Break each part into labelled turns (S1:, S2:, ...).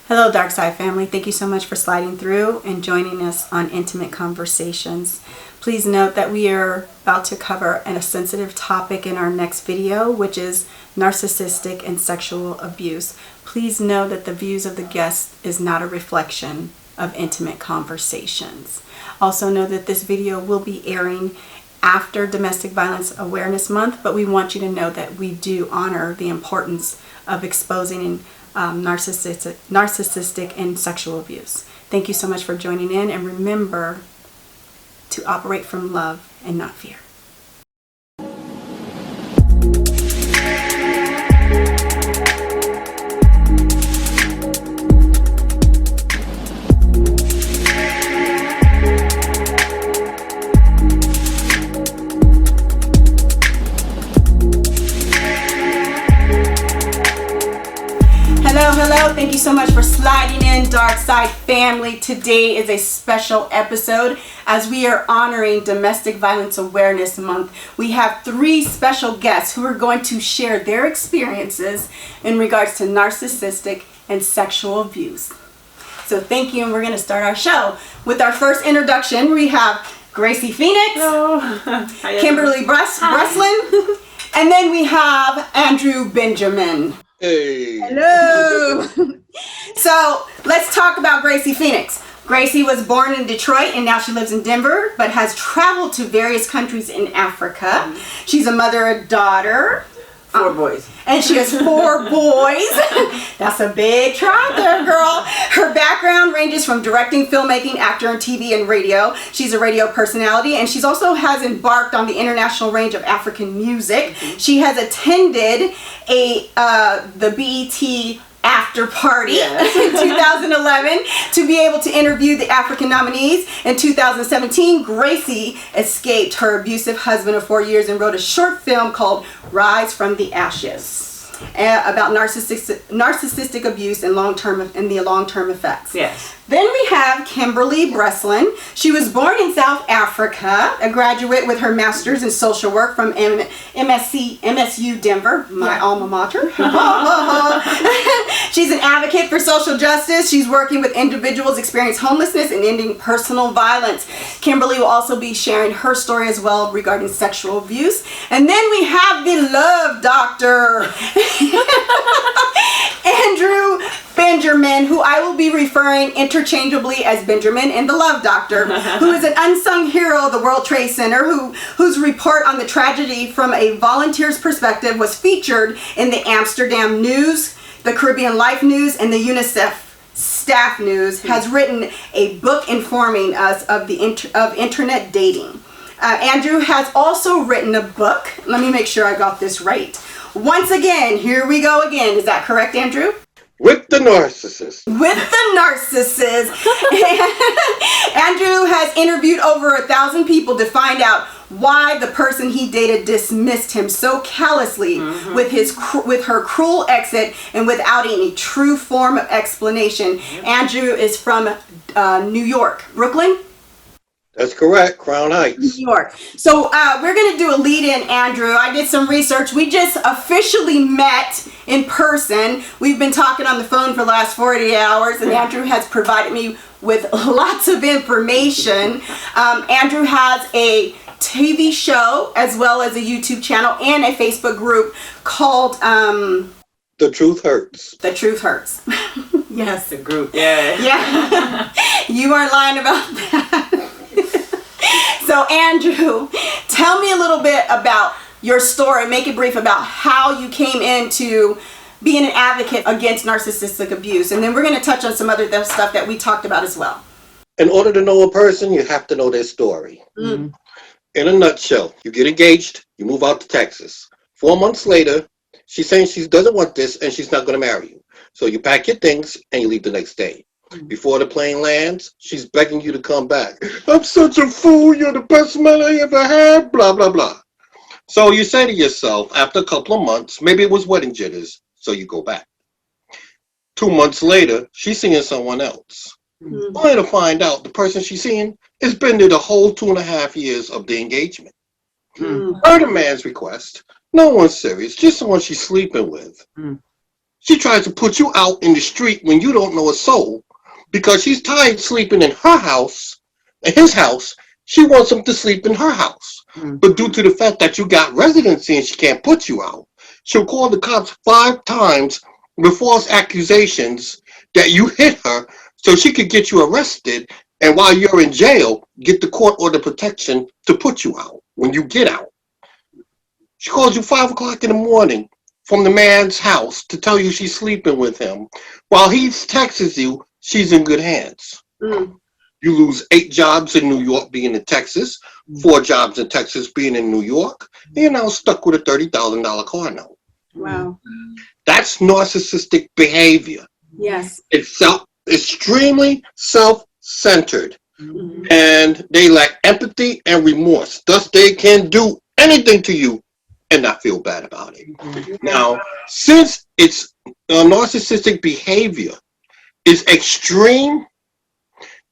S1: Hello, Dark Side family. Thank you so much for sliding through and joining us on Intimate Conversations. Please note that we are about to cover a sensitive topic in our next video, which is narcissistic and sexual abuse. Please know that the views of the guest is not a reflection of Intimate Conversations. Also know that this video will be airing after Domestic Violence Awareness Month, but we want you to know that we do honor the importance of exposing narcissistic and sexual abuse. Thank you so much for joining in, and remember to operate from love and not fear. Hello, thank you so much for sliding in, Dark Side family. Today is a special episode as we are honoring Domestic Violence Awareness Month. We have 3 special guests who are going to share their experiences in regards to narcissistic and sexual abuse. So thank you, and we're going to start our show. With our first introduction, we have Gracie Phoenix, Kimberley Breslin, and then we have Andrew Benjamin.
S2: Hey.
S1: Hello. So let's talk about Gracie Phoenix. Gracie was born in Detroit and now she lives in Denver, but has traveled to various countries in Africa. She's a mother, a daughter.
S3: 4 boys.
S1: And she has 4 boys. That's a big tribe there, girl. Her background ranges from directing, filmmaking, actor on TV and radio. She's a radio personality, and she's also has embarked on the international range of African music. She has attended the BET after party in 2011 to be able to interview the African nominees. In 2017, Gracie escaped her abusive husband of 4 years and wrote a short film called Rise from the Ashes about narcissistic abuse and the long-term effects.
S3: Yes.
S1: Then we have Kimberley Breslin. She was born in South Africa, a graduate with her master's in social work from MSU Denver, my alma mater. She's an advocate for social justice. She's working with individuals experiencing homelessness and ending personal violence. Kimberley will also be sharing her story as well regarding sexual abuse. And then we have the love doctor, Andrew Benjamin, who I will be referring interchangeably as Benjamin and the Love Doctor, who is an unsung hero of the World Trade Center, whose report on the tragedy from a volunteer's perspective was featured in the Amsterdam News, the Caribbean Life News, and the UNICEF Staff News, has written a book informing us of internet dating. Andrew has also written a book. Let me make sure I got this right. Once again, here we go again. Is that correct, Andrew?
S2: With the narcissist.
S1: With the narcissist. Andrew has interviewed over 1,000 people to find out why the person he dated dismissed him so callously with her cruel exit and without any true form of explanation. Andrew is from New York. Brooklyn?
S2: That's correct. Crown Heights.
S1: New York. So we're going to do a lead-in, Andrew. I did some research. We just officially met in person. We've been talking on the phone for the last 48 hours, and Andrew has provided me with lots of information. Andrew has a TV show as well as a YouTube channel and a Facebook group called
S2: The Truth Hurts.
S1: The Truth Hurts. Yes.
S3: The group. Yeah.
S1: Yeah. You aren't lying about that. So Andrew, tell me a little bit about your story. Make it brief about how you came into being an advocate against narcissistic abuse. And then we're going to touch on some other stuff that we talked about as well.
S2: In order to know a person, you have to know their story. In a nutshell, you get engaged, you move out to Texas. 4 months later, she's saying she doesn't want this and she's not going to marry you. So you pack your things and you leave the next day. Before the plane lands, she's begging you to come back. I'm such a fool. You're the best man I ever had. Blah, blah, blah. So you say to yourself, after a couple of months, maybe it was wedding jitters, so you go back. 2 months later, she's seeing someone else. Only to find out the person she's seeing has been there the whole 2.5 years of the engagement. Per the man's request, no one's serious, just someone she's sleeping with. She tries to put you out in the street when you don't know a soul because she's tired sleeping in her house, in his house. She wants him to sleep in her house. But due to the fact that you got residency and she can't put you out, she'll call the cops 5 times with false accusations that you hit her so she could get you arrested. And while you're in jail, get the court order protection to put you out when you get out. She calls you 5 o'clock in the morning from the man's house to tell you she's sleeping with him. While he texts you, she's in good hands. You lose 8 jobs in New York being in Texas, 4 jobs in Texas being in New York. You're now stuck with a $30,000 car note.
S1: Wow.
S2: That's narcissistic behavior.
S1: Yes.
S2: It's extremely self-centered. And they lack empathy and remorse. Thus, they can do anything to you and not feel bad about it. Now, since it's narcissistic behavior is extreme,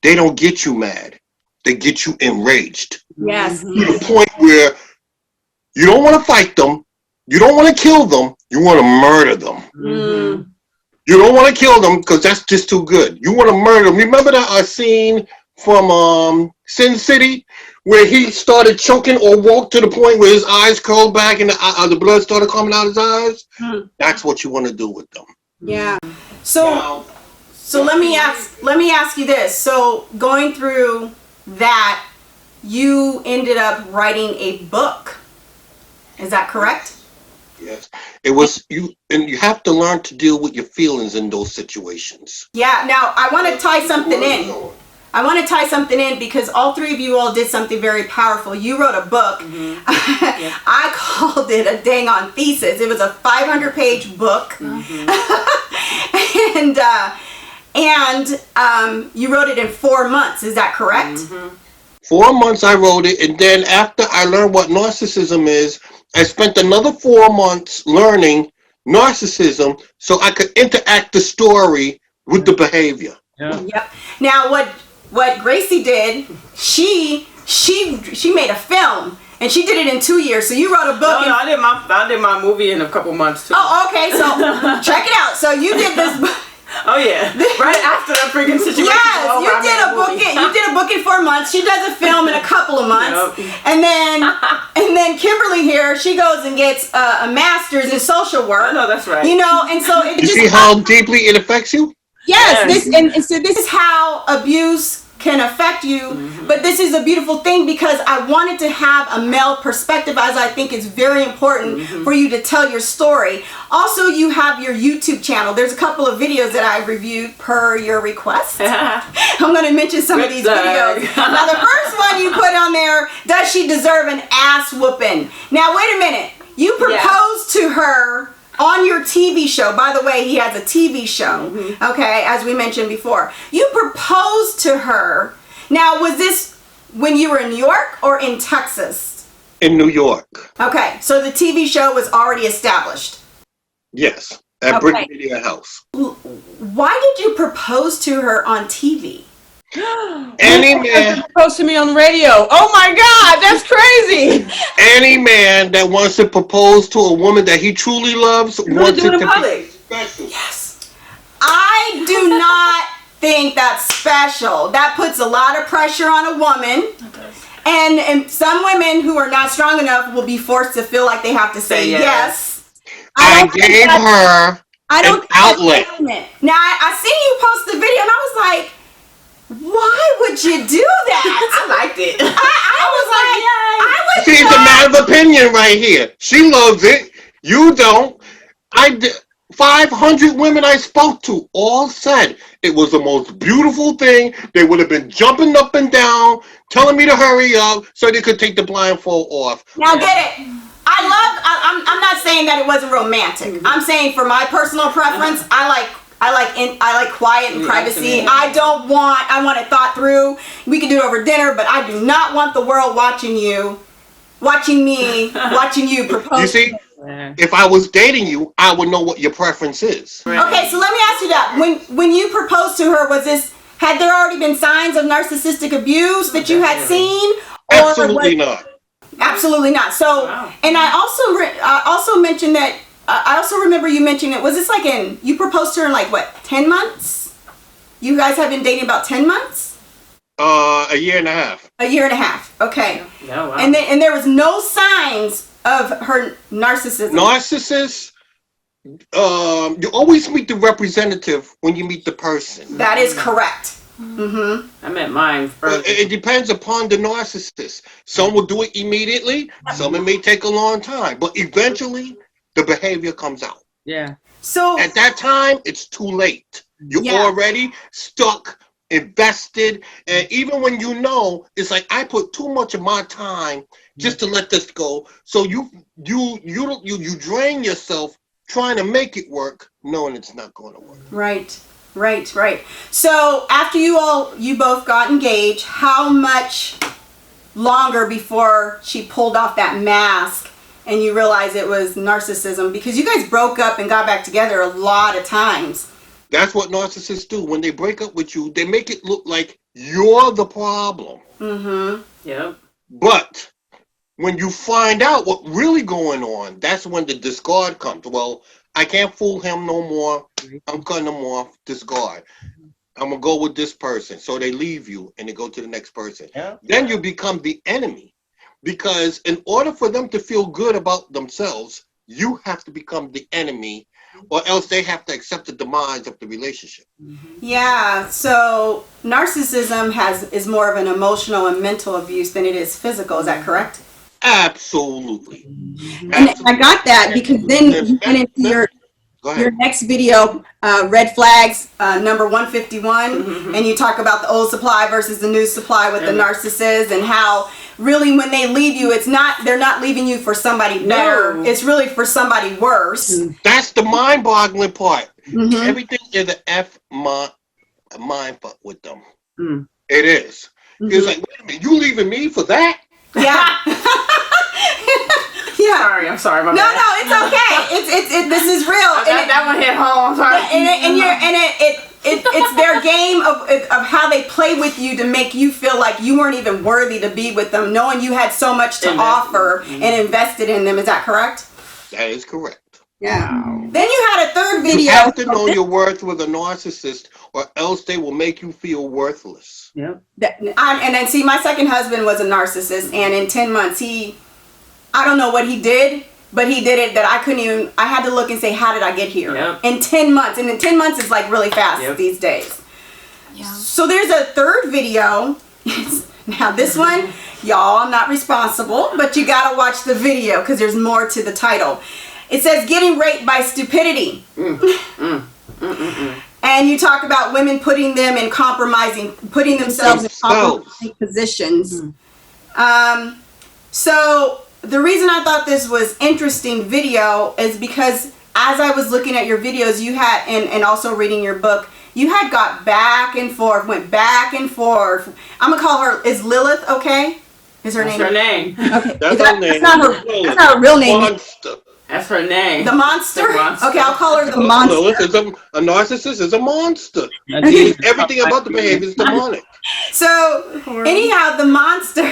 S2: they don't get you mad. They get you enraged.
S1: Yes.
S2: To the point where you don't want to fight them. You don't want to kill them. You want to murder them. You don't want to kill them because that's just too good. You want to murder them. Remember that scene from Sin City where he started choking or walked to the point where his eyes curled back and the blood started coming out of his eyes? That's what you want to do with them.
S1: Yeah. So let me ask you this. So going through that, you ended up writing a book. Is that correct?
S2: Yes. It was you, and you have to learn to deal with your feelings in those situations.
S1: Yeah. Now I want to tie something in. Because all 3 of you all did something very powerful. You wrote a book. I called it a dang on thesis. It was a 500-page book. And you wrote it in 4 months. Is that correct?
S2: 4 months I wrote it, and then after I learned what narcissism is, I spent another 4 months learning narcissism so I could interact the story with the behavior.
S1: Yep. Now what Gracie did, she made a film. And she did it in 2 years. So you wrote a book.
S3: No, I did my movie in a couple months too.
S1: Oh, okay. So check it out. So you did this book.
S3: Oh yeah, right after that freaking situation.
S1: Yes, you did a book in 4 months. She does a film in a couple of months, and then Kimberly here, she goes and gets a master's in social work.
S3: No, that's right.
S1: You know, and so
S2: you see how deeply it affects you.
S1: Yes, so this is how abuse can affect you, but this is a beautiful thing because I wanted to have a male perspective, as I think is very important for you to tell your story. Also, you have your YouTube channel. There's a couple of videos that I reviewed per your request. I'm going to mention some of these videos. Now, the first one you put on there, does she deserve an ass whooping? Now, wait a minute. You proposed to her on your TV show. By the way, he has a TV show, okay, as we mentioned before. You proposed to her. Now, was this when you were in New York or in Texas?
S2: In New York.
S1: Okay, so the TV show was already established.
S2: Yes, at Brick Media House.
S1: Why did you propose to her on TV?
S2: Any man
S3: proposed to me on the radio. Oh my God, that's crazy.
S2: Any man that wants to propose to a woman that he truly loves wants it to be special.
S1: Yes. I do not think that's special. That puts a lot of pressure on a woman. And some women who are not strong enough will be forced to feel like they have to say yes.
S2: I gave her an outlet.
S1: Now, I seen you post the video and I was like, why would you do that?
S3: I liked it.
S1: I was like,
S2: See, it's a matter of opinion right here. She loves it. You don't. 500 women I spoke to all said it was the most beautiful thing. They would have been jumping up and down, telling me to hurry up so they could take the blindfold off.
S1: Now get it. I'm not saying that it wasn't romantic. I'm saying for my personal preference, I like quiet and privacy. I want it thought through. We can do it over dinner, but I do not want the world watching you propose.
S2: You see, if I was dating you, I would know what your preference is.
S1: Okay, so let me ask you that. When you proposed to her, had there already been signs of narcissistic abuse that you had seen?
S2: Absolutely not.
S1: Absolutely not. So, and I also mentioned that I also remember you mentioning it. Was this like you proposed to her in like what, 10 months? You guys have been dating about 10 months?
S2: A year and a half.
S1: A year and a half. Okay.
S3: Yeah, wow.
S1: And there was no signs of her narcissism.
S2: Narcissists, you always meet the representative when you meet the person.
S1: That is correct. Mm-hmm.
S3: I met mine first.
S2: It depends upon the narcissist. Some will do it immediately. Some it may take a long time, but eventually the behavior comes out.
S3: Yeah.
S1: So
S2: at that time, it's too late. You're already stuck, invested, and even when you know, it's like I put too much of my time just to let this go. So you drain yourself trying to make it work, knowing it's not going to work.
S1: Right. So after you both got engaged, how much longer before she pulled off that mask and you realized it was narcissism? Because you guys broke up and got back together a lot of times.
S2: That's what narcissists do. When they break up with you, they make it look like you're the problem.
S1: Mm-hmm.
S3: Yep.
S2: But when you find out what's really going on, that's when the discard comes. Well, I can't fool him no more. I'm cutting him off. Discard. I'm going to go with this person. So they leave you and they go to the next person. Yeah. Then you become the enemy. Because in order for them to feel good about themselves, you have to become the enemy, or else they have to accept the demise of the relationship.
S1: Yeah, so narcissism is more of an emotional and mental abuse than it is physical. Is that correct?
S2: Absolutely.
S1: And I got that because then you went into your next video, Red Flags, number 151, and you talk about the old supply versus the new supply with the narcissist, and how really when they leave you, they're not leaving you for somebody better. It's really for somebody worse.
S2: That's the mind-boggling part. Everything is an mind fuck with them. It is. It's like, wait a minute, you leaving me for that?
S1: Yeah. Yeah.
S3: I'm sorry.
S1: No, it's okay. This is real.
S3: That one hit home. I'm sorry.
S1: It's their game of how they play with you to make you feel like you weren't even worthy to be with them, knowing you had so much to offer and invested in them. Is that correct?
S2: That is correct.
S1: Yeah. Then you had a third video.
S2: You have to know your worth with a narcissist, or else they will make you feel worthless.
S3: Yep.
S1: And then see, my second husband was a narcissist, and in 10 months I don't know what he did, but he did it that I had to look and say, how did I get here? Yep. In 10 months. And in 10 months is like really fast these days. Yeah. So there's a third video. Now this one, y'all, I'm not responsible, but you gotta watch the video because there's more to the title. It says, Getting Raped by Stupidity. And you talk about women putting themselves in compromising positions. So the reason I thought this was interesting video is because as I was looking at your videos, you had, and also reading your book, you had got back and forth, went back and forth. I'm gonna call her, is Lilith okay? Is her name?
S3: That's her name.
S1: Okay.
S2: That's her name.
S1: That's not her real name.
S2: Monster.
S3: That's her name.
S1: The monster? Okay, I'll call her the monster.
S2: Lilith is a narcissist is a monster. Everything about the behavior is demonic.
S1: So, anyhow, the monster,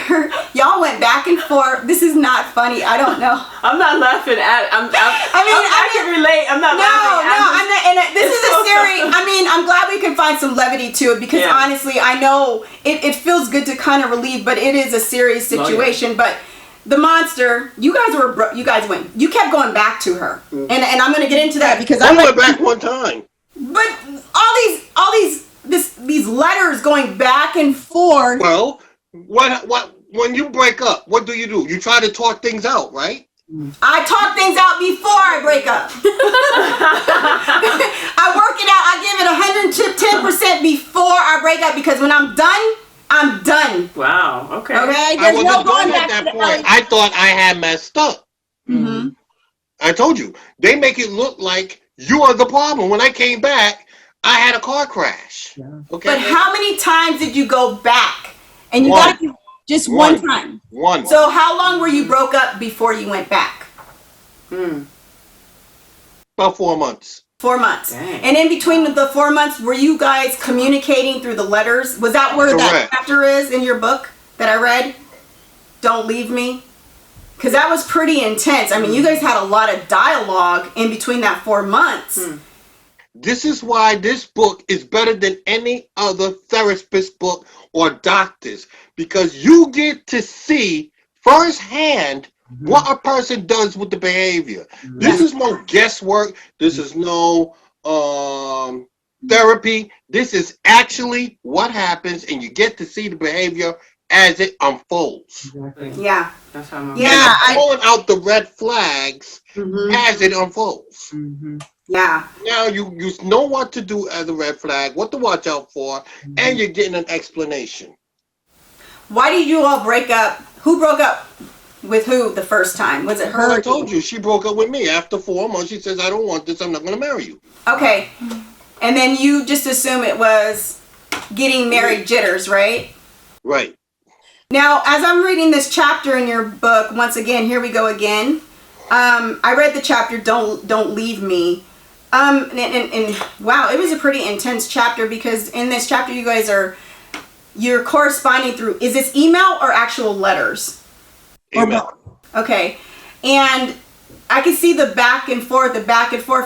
S1: y'all went back and forth. This is not funny. I don't know.
S3: I'm not laughing at it. I can relate. I'm not laughing.
S1: I'm not. And this is a series. I'm glad we can find some levity to it because honestly, I know it feels good to kind of relieve, but it is a serious situation. But the monster, you kept going back to her, and I'm going to get into that because
S2: I went back one time.
S1: But all these letters going back and forth.
S2: Well, what when you break up, what do? You try to talk things out, right?
S1: I talk things out before I break up. I work it out. I give it 110% before I break up because when I'm done, I'm done.
S3: Wow. Okay.
S1: Okay.
S2: I wasn't done at that point. I thought I had messed up. I told you. They make it look like you are the problem. When I came back, I had a car crash. Yeah. Okay.
S1: But how many times did you go back? And you got to just one time.
S2: One.
S1: So how long were you broke up before you went back?
S2: About 4 months.
S1: 4 months.
S3: Dang.
S1: And in between the 4 months, were you guys communicating through the letters? Was that where that chapter is in your book that I read? Don't leave me. Because that was pretty intense. I mean, you guys had a lot of dialogue in between that 4 months.
S2: This is why this book is better than any other therapist book or doctors, because you get to see firsthand what a person does with the behavior. This is no guesswork. This is no therapy. This is actually what happens, and you get to see the behavior as it unfolds.
S4: Exactly.
S1: Yeah.
S4: That's how I'm
S1: Yeah.
S2: And pulling out the red flags as it unfolds.
S1: Yeah.
S2: Now you know what to do as a red flag, what to watch out for, and you're getting an explanation.
S1: Why did you all break up? Who broke up with who the first time? Was it her?
S2: Well, I told you, she broke up with me after 4 months. She says, I don't want this. I'm not going to marry you.
S1: Okay. And then you just assume it was getting married jitters, right?
S2: Right.
S1: Now, as I'm reading this chapter in your book, once again, here we go again. I read the chapter, Don't Leave Me. And wow, it was a pretty intense chapter, because in this chapter you guys you're corresponding through, is this email or actual letters?
S2: Email.
S1: Okay. And I can see the back and forth,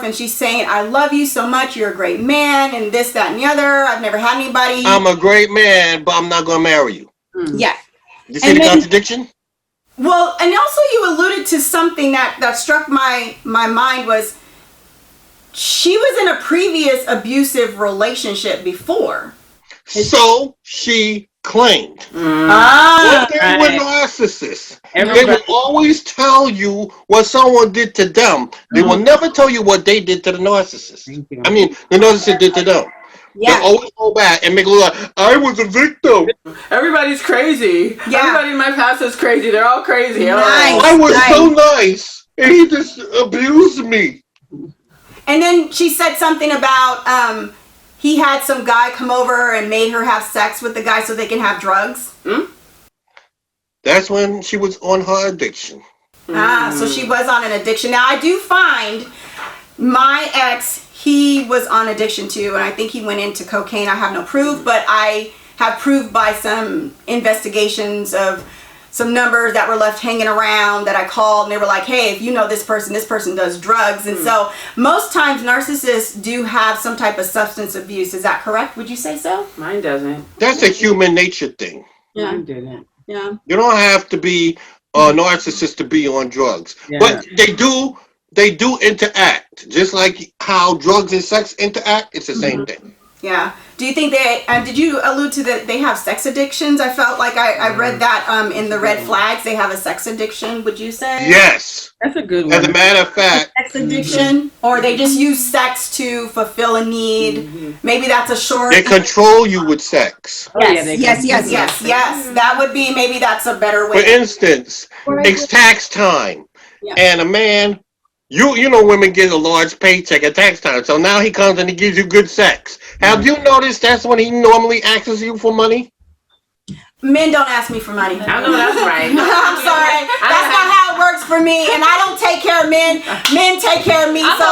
S1: and she's saying, I love you so much, you're a great man, and this, that, and the other. I've never had anybody.
S2: I'm a great man, but I'm not going to marry you.
S1: Yeah.
S2: You see the contradiction?
S1: Well, and also you alluded to something that struck my mind was, she was in a previous abusive relationship before.
S2: So she claimed.
S1: Ah.
S2: But they were narcissists.
S4: Everybody-
S2: They will always tell you what someone did to them. They will never tell you what they did to the narcissist.
S4: Thank you.
S2: I mean, the narcissist did to them.
S1: Yeah.
S2: They always go back and make it look like, I was a victim.
S3: Everybody's crazy.
S1: Yeah.
S3: Everybody in my past is crazy. They're all crazy.
S1: Nice.
S2: I was so nice, and he just abused me.
S1: And then she said something about he had some guy come over and made her have sex with the guy so they can have drugs.
S2: That's when she was on her addiction.
S1: So she was on an addiction. Now, I do find my ex, he was on addiction too, and I think he went into cocaine. I have no proof, but I have proof by some investigations of some numbers that were left hanging around that I called, and they were like, hey, if you know this person does drugs. And so most times narcissists do have some type of substance abuse. Is that correct? Would you say so?
S3: Mine doesn't.
S2: That's a human nature thing.
S1: Yeah.
S4: Mine didn't.
S1: Yeah.
S2: You don't have to be a narcissist to be on drugs.
S4: Yeah.
S2: But they do interact. Just like how drugs and sex interact, it's the same thing.
S1: Yeah. Do you think did you allude to that they have sex addictions? I felt like I read that in the red flags, they have a sex addiction, would you say?
S2: Yes.
S4: That's a good one.
S2: As a matter of fact,
S1: Sex addiction? Or they just use sex to fulfill a need? Maybe that's a short...
S2: they control you with sex.
S4: Oh, yeah, they can.
S1: Yes. That would be, maybe that's a better way.
S2: For instance, it's tax time.
S1: Yeah.
S2: And a man, you know women get a large paycheck at tax time. So now he comes and he gives you good sex. Have you noticed that's when he normally asks you for money?
S1: Men don't ask me for money.
S3: I know that's right.
S1: I'm sorry. That's not how it works for me. And I don't take care of men. Men take care of me. So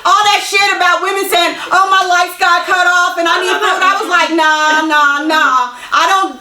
S1: all that shit about women saying, oh, my lights got cut off and I need food. I was like, nah.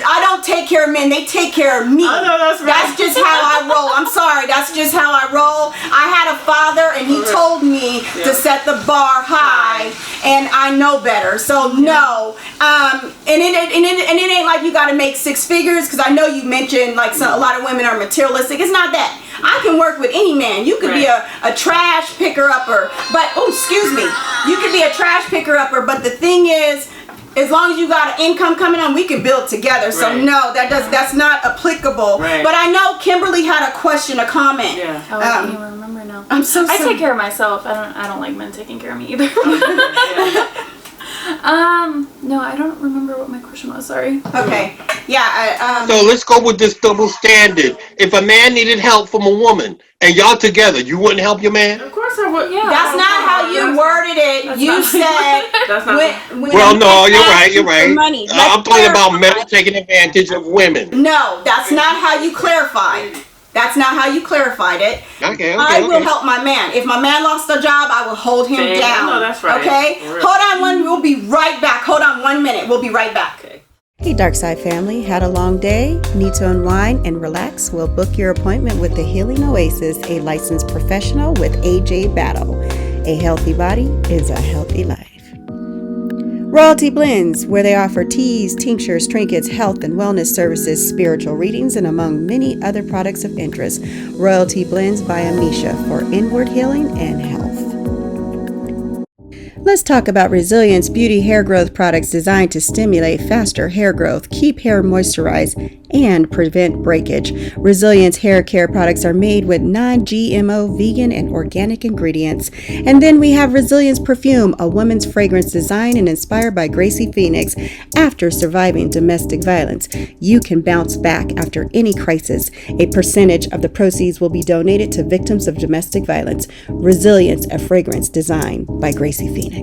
S1: I don't take care of men. They take care of me.
S3: I know that's right.
S1: That's just how I roll. I'm sorry. That's just how I roll. I had a father and he told me to set the bar high, and I know better. So no. And it ain't like you got to make six figures, because I know you mentioned like a lot of women are materialistic. It's not that. I can work with any man. You could be a trash picker-upper, but excuse me. You could be a trash picker-upper, but the thing is, as long as you got an income coming on, we can build together. So no, that's not applicable.
S3: Right.
S1: But I know Kimberly had a question, a comment.
S3: Yeah.
S5: Oh, I can't even remember now.
S1: I'm so
S5: I
S1: sorry.
S5: take care of myself. I don't like men taking care of me either. No, I don't remember what my question was. Sorry.
S1: Okay. Yeah.
S2: So let's go with this double standard. If a man needed help from a woman and y'all together, you wouldn't help your man?
S3: Of course I would.
S5: Yeah.
S1: That's not how you worded it. You said.
S3: That's not.
S2: Well, no, you're right.
S1: Money.
S2: I'm talking about men taking advantage of women.
S1: No, that's not how you clarified. That's not how you clarified it.
S2: Okay.
S1: I will help my man. If my man lost a job, I will hold him down.
S3: I know that's right.
S1: Okay?
S3: For real.
S1: Hold on we'll be right back. Hold on 1 minute. We'll be right back.
S3: Okay.
S1: Hey Darkside family, had a long day? Need to unwind and relax? Well, book your appointment with the Healing Oasis, a licensed professional with AJ Battle. A healthy body is a healthy life. Royalty Blends, where they offer teas, tinctures, trinkets, health and wellness services, spiritual readings, and among many other products of interest. Royalty Blends by Amisha for inward healing and health. Let's talk about Resilience Beauty hair growth products designed to stimulate faster hair growth, keep hair moisturized, and prevent breakage. Resilience hair care products are made with non-GMO, vegan, and organic ingredients. And then we have Resilience Perfume, a woman's fragrance designed and inspired by Gracie Phoenix. After surviving domestic violence, you can bounce back after any crisis. A percentage of the proceeds will be donated to victims of domestic violence. Resilience, a fragrance designed by Gracie Phoenix.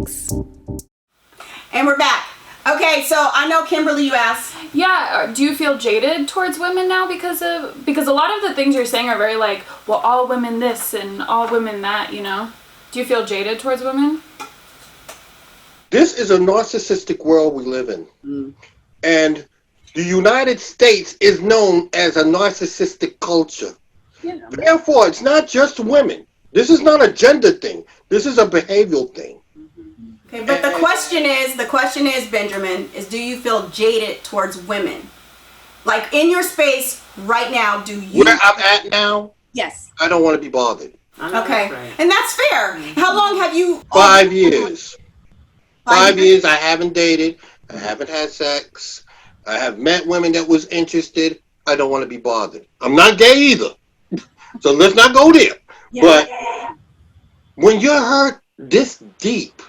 S1: And we're back. Okay, so I know Kimberly, you asked.
S5: Yeah, do you feel jaded towards women now because a lot of the things you're saying are very like, well, all women this and all women that, you know? Do you feel jaded towards women?
S2: This is a narcissistic world we live in. And the United States is known as a narcissistic culture.
S5: Yeah.
S2: Therefore, it's not just women. This is not a gender thing. This is a behavioral thing.
S1: Okay, but the question is, Benjamin, is do you feel jaded towards women? Like in your space right now, do you?
S2: Where I'm at now,
S1: Yes.
S2: I don't want to be bothered.
S1: Okay, and that's fair. How long have you?
S2: 5 years. 5 years I haven't dated. I haven't had sex. I have met women that was interested. I don't want to be bothered. I'm not gay either. So let's not go there. Yeah. But when you're hurt this deep,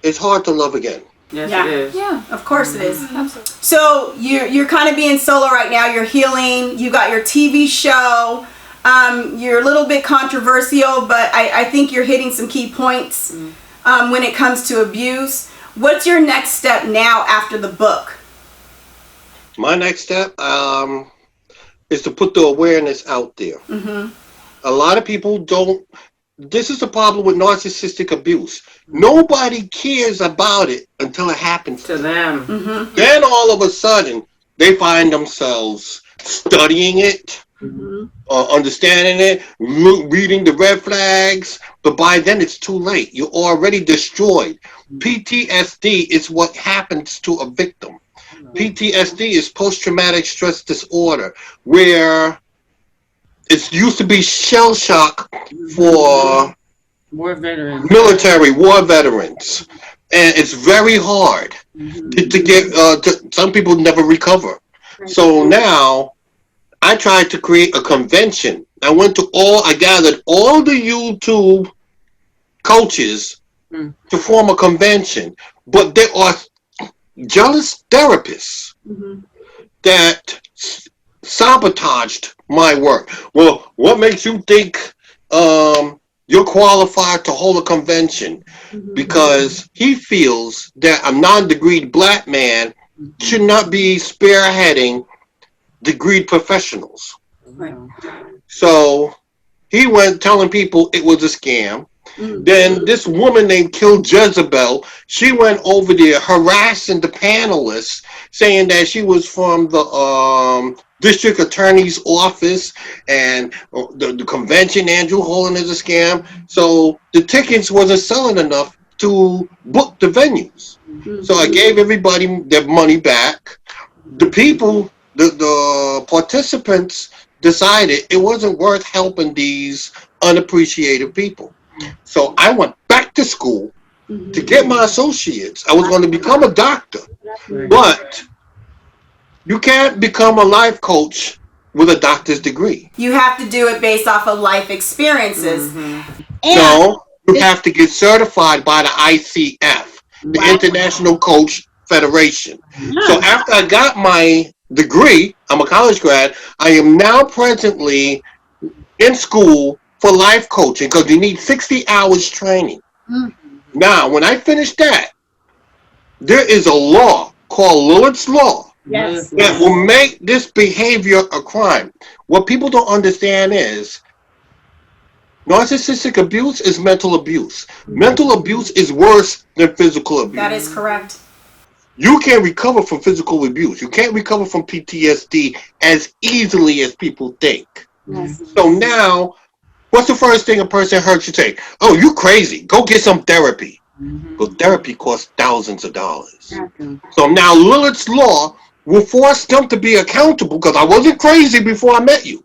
S2: it's hard to love again.
S3: Yes, it is.
S1: Yeah, of course it is.
S5: Absolutely.
S1: So you're kind of being solo right now. You're healing. You got your TV show. You're a little bit controversial, but I think you're hitting some key points when it comes to abuse. What's your next step now after the book?
S2: My next step is to put the awareness out there. A lot of people don't. This is the problem with narcissistic abuse. Nobody cares about it until it happens
S3: To them.
S2: Then all of a sudden, they find themselves studying it, understanding it, reading the red flags, but by then it's too late. You're already destroyed. PTSD is what happens to a victim. PTSD is post-traumatic stress disorder, where it used to be shell shock for
S3: War veterans.
S2: military war veterans, and it's very hard to get. Some people never recover. So now, I tried to create a convention. I gathered all the YouTube coaches to form a convention, but there are jealous therapists that sabotaged my work. Well, what makes you think you're qualified to hold a convention? Because he feels that a non-degreed black man should not be spearheading degreed professionals. So he went telling people it was a scam. Then this woman named Kill Jezebel, she went over there harassing the panelists, saying that she was from the district attorney's office and the convention Andrew holding is a scam. So the tickets wasn't selling enough to book the venues. So I gave everybody their money back. The people, the participants decided it wasn't worth helping these unappreciated people. So I went back to school to get my associates. I was going to become a doctor, but you can't become a life coach with a doctor's degree.
S1: You have to do it based off of life experiences.
S2: So you have to get certified by the ICF, the International Coach Federation. So after I got my degree, I'm a college grad, I am now presently in school for life coaching because you need 60 hours training. Now, when I finish that, there is a law called Lillard's Law that will make this behavior a crime. What people don't understand is narcissistic abuse is mental abuse. Mental abuse is worse than physical abuse.
S1: That is correct.
S2: you can't recover from physical abuse. You can't recover from PTSD as easily as people think.
S1: Yes.
S2: So now, what's the first thing a person heard you say? Oh, you crazy. Go get some therapy. But therapy costs thousands of dollars. So now Lilith's Law will force them to be accountable because I wasn't crazy before I met you.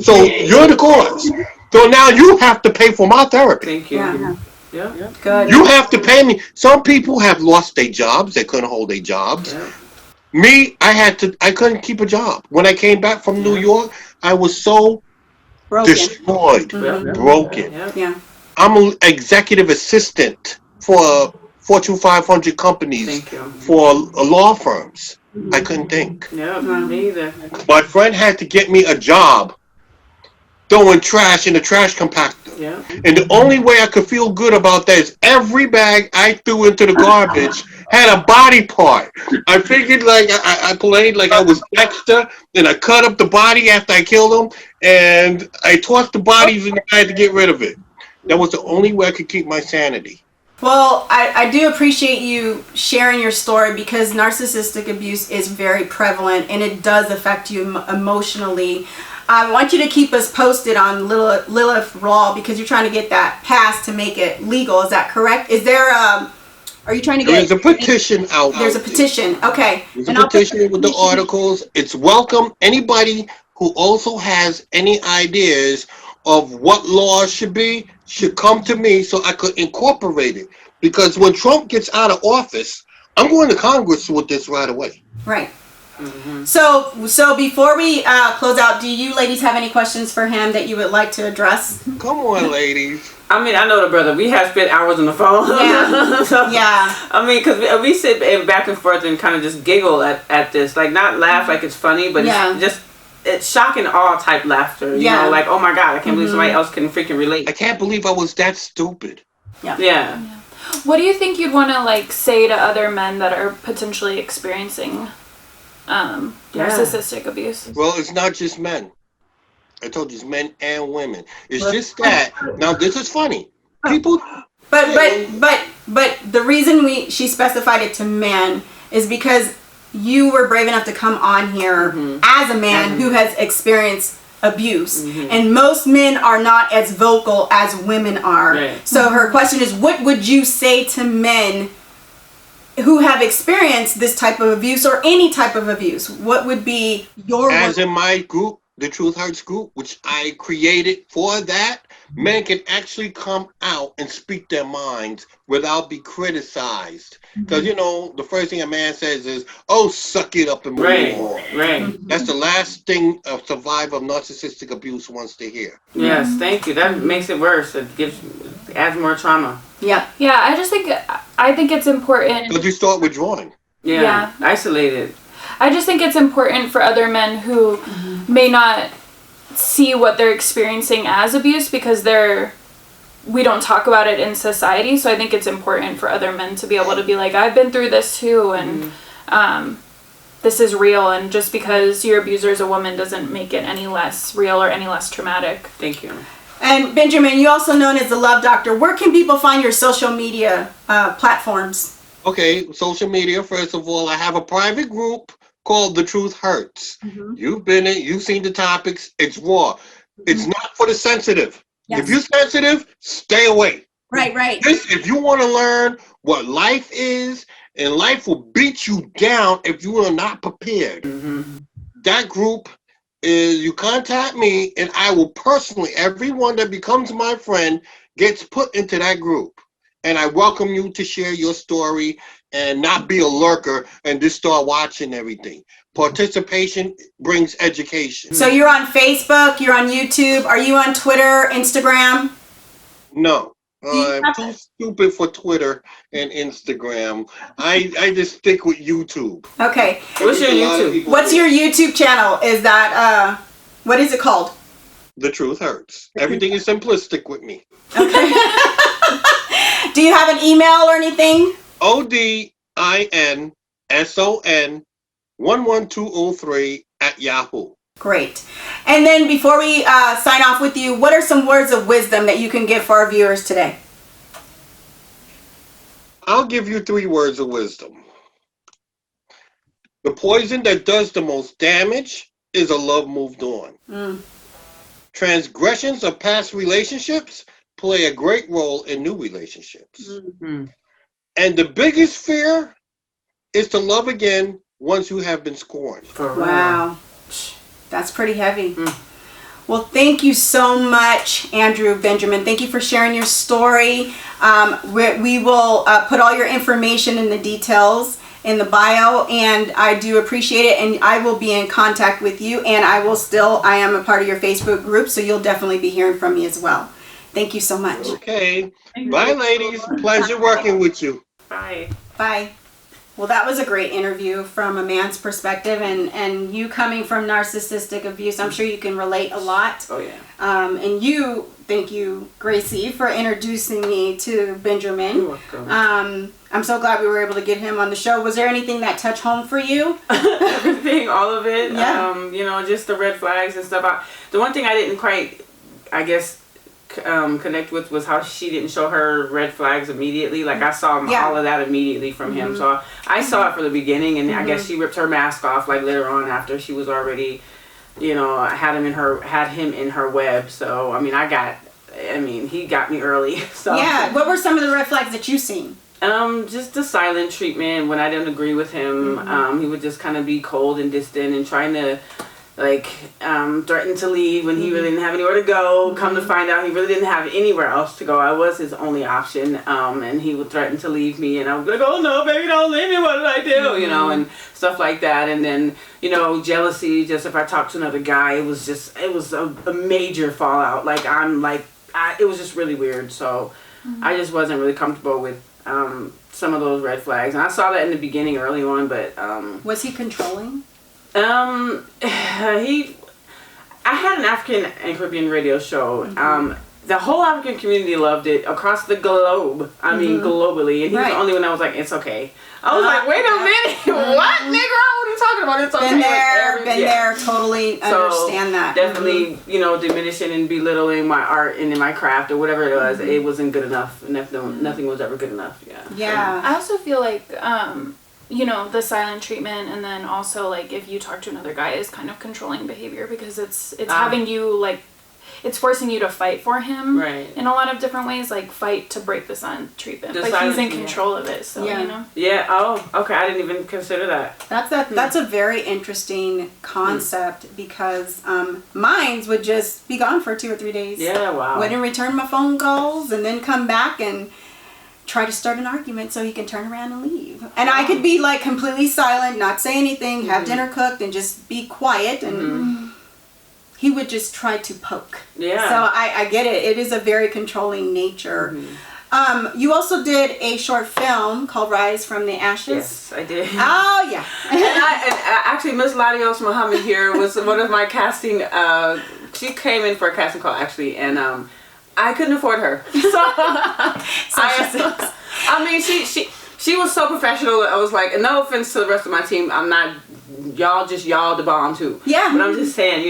S2: So you're the cause. So now you have to pay for my therapy.
S3: Thank you.
S1: Yeah.
S3: Yeah.
S1: Good.
S2: You have to pay me. Some people have lost their jobs. They couldn't hold their jobs.
S3: Yeah.
S2: Me, I couldn't keep a job. When I came back from New York, I was so
S1: Broken.
S2: destroyed, broken.
S1: Yeah.
S2: I'm an executive assistant for Fortune 500 companies,
S3: Thank you.
S2: for law firms. I couldn't think.
S3: Yeah, me either.
S2: My friend had to get me a job throwing trash in the trash compactor.
S3: Yeah.
S2: And the only way I could feel good about that is every bag I threw into the garbage had a body part. I figured like I played like I was Dexter, and I cut up the body after I killed him, and I tossed the bodies and I had to get rid of it. That was the only way I could keep my sanity.
S1: Well, I do appreciate you sharing your story because narcissistic abuse is very prevalent and it does affect you emotionally. I want you to keep us posted on Lilith Law because you're trying to get that passed to make it legal. Is that correct? Is there are you trying to get...
S2: There's a petition out.
S1: There's a petition. Okay.
S2: There's a petition with the articles. It's welcome. Anybody who also has any ideas of what laws should be should come to me so I could incorporate it. Because when Trump gets out of office, I'm going to Congress with this right away.
S1: Right. So before we close out, do you ladies have any questions for him that you would like to address?
S2: Come on, ladies.
S3: I mean, I know the brother. We have spent hours on the phone.
S1: Yeah.
S3: So,
S1: Yeah.
S3: I mean, because we sit back and forth and kind of just giggle at this. Like, not laugh like it's funny, but it's shock and awe type laughter. You know, like, oh my God, I can't believe somebody else can freaking relate.
S2: I can't believe I was that stupid.
S3: Yeah.
S5: What do you think you'd want to like say to other men that are potentially experiencing narcissistic abuse?
S2: Well, it's not just men. I told you, it's men and women. It's just that. Now, this is funny. People.
S1: But the reason she specified it to men is because you were brave enough to come on here as a man who has experienced abuse, and most men are not as vocal as women are. Right. So her question is, what would you say to men who have experienced this type of abuse or any type of abuse? What would be your...
S2: As in my group, the Truth Hurts group, which I created for that, men can actually come out and speak their minds without being criticized. Because, you know, the first thing a man says is, oh, suck it up and move on. Right. That's the last thing a survivor of narcissistic abuse wants to hear.
S3: Yes, thank you. That makes it worse. It adds more trauma.
S1: Yeah.
S5: Yeah, I think it's important.
S2: Because you start withdrawing.
S3: Yeah. Isolated.
S5: I just think it's important for other men who may not see what they're experiencing as abuse because we don't talk about it in society. So I think it's important for other men to be able to be like, I've been through this too, and this is real. And just because your abuser is a woman doesn't make it any less real or any less traumatic.
S3: Thank you.
S1: And Benjamin, you also known as the Love Doctor. Where can people find your social media platforms?
S2: Okay, social media. First of all, I have a private group called The Truth Hurts. You've been in, you've seen the topics. It's raw. It's not for the sensitive. Yes. If you're sensitive, stay away.
S1: Right.
S2: If you want to learn what life is, and life will beat you down if you are not prepared. That group is, you contact me and I will personally, everyone that becomes my friend gets put into that group. And I welcome you to share your story and not be a lurker and just start watching everything. Participation brings education. So you're on Facebook, you're on YouTube, are you on Twitter, Instagram? No. I'm too stupid for Twitter and Instagram. I just stick with YouTube. Okay.
S3: What's your YouTube?
S1: What's your YouTube channel? Is that, what is it called?
S2: The Truth Hurts. Everything is simplistic with me.
S1: Okay. Do you have an email or anything? ODINSON11203 @Yahoo. Great. And then before we sign off with you, what are some words of wisdom that you can give for our viewers today?
S2: I'll give you 3 words of wisdom. The poison that does the most damage is a love moved on. Transgressions of past relationships play a great role in new relationships. And the biggest fear is to love again once you have been scorned.
S1: Wow. That's pretty heavy. Well, thank you so much, Andrew Benjamin. Thank you for sharing your story. We will put all your information in the details in the bio, and I do appreciate it, and I will be in contact with you, and I am a part of your Facebook group, so you'll definitely be hearing from me as well. Thank you so much.
S2: Okay. Bye, ladies. Pleasure working with you.
S3: Bye.
S1: Bye. Well, that was a great interview from a man's perspective, and you coming from narcissistic abuse, I'm sure you can relate a lot.
S3: Oh, yeah.
S1: And thank you, Gracie, for introducing me to Benjamin.
S3: You're welcome.
S1: I'm so glad we were able to get him on the show. Was there anything that touched home for you?
S3: Everything, all of it.
S1: Yeah.
S3: Just the red flags and stuff. The one thing I didn't quite, I guess, connect with was how she didn't show her red flags immediately. Like I saw all of that immediately from him. So I saw it from the beginning, and I guess she ripped her mask off like later on after she was already, had him in her web. So he got me early. So
S1: yeah. What were some of the red flags that you seen?
S3: Just the silent treatment when I didn't agree with him. He would just kind of be cold and distant and trying to threaten to leave when he really didn't have anywhere to go. Come to find out, he really didn't have anywhere else to go. I was his only option, and he would threaten to leave me, and I would be like, oh no, baby, don't leave me, what did I do? And stuff like that. And then, jealousy, just if I talked to another guy, it was a major fallout. It was just really weird. So I just wasn't really comfortable with some of those red flags. And I saw that in the beginning early on, but
S1: was he controlling?
S3: I had an African and Caribbean radio show. The whole African community loved it across the globe. I mean, globally. And he was the only one that was like, it's okay. I was like, wait a minute. What, Negro? What are you talking about? It's okay.
S1: Been there. Totally understand that.
S3: Definitely, diminishing and belittling my art and in my craft or whatever it was. It wasn't good enough. Nothing was ever good enough. Yeah.
S1: Yeah.
S5: I also feel like, the silent treatment, and then also like if you talk to another guy is kind of controlling behavior, because it's having you it's forcing you to fight for him in a lot of different ways, like fight to break the silent treatment. Like he's in control of it, so
S3: Yeah. Oh, okay. I didn't even consider that.
S1: That's a very interesting concept because mine would just be gone for 2 or 3 days.
S3: Yeah. Wow.
S1: Wouldn't return my phone calls and then come back and try to start an argument so he can turn around and leave. And I could be like completely silent, not say anything, have dinner cooked, and just be quiet, and he would just try to poke. Yeah. So I get it. It is a very controlling nature. You also did a short film called Rise from the Ashes.
S3: Yes, I did.
S1: Oh, yeah.
S3: and actually, Miss LaDios Muhammad here was one of my casting. She came in for a casting call, actually, and I couldn't afford her. She was so professional. I was like, no offense to the rest of my team, I'm not, y'all the bomb too. Yeah. But I'm just saying,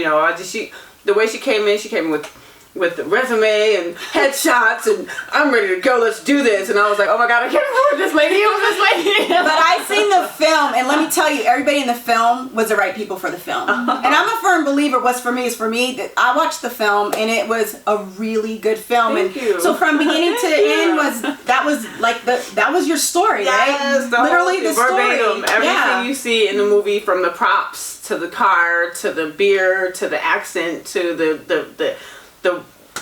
S3: the way she came in with the resume and headshots, and I'm ready to go, let's do this. And I was like, oh my God, I can't afford this lady.
S1: But I seen the film, and let me tell you, everybody in the film was the right people for the film. And I'm a firm believer, what's for me is for me. I watched the film, and it was a really good film.
S3: Thank you.
S1: So from beginning to end that was your story, right?
S3: Literally the verbatim, story. Everything you see in the movie, from the props to the car to the beer to the accent to the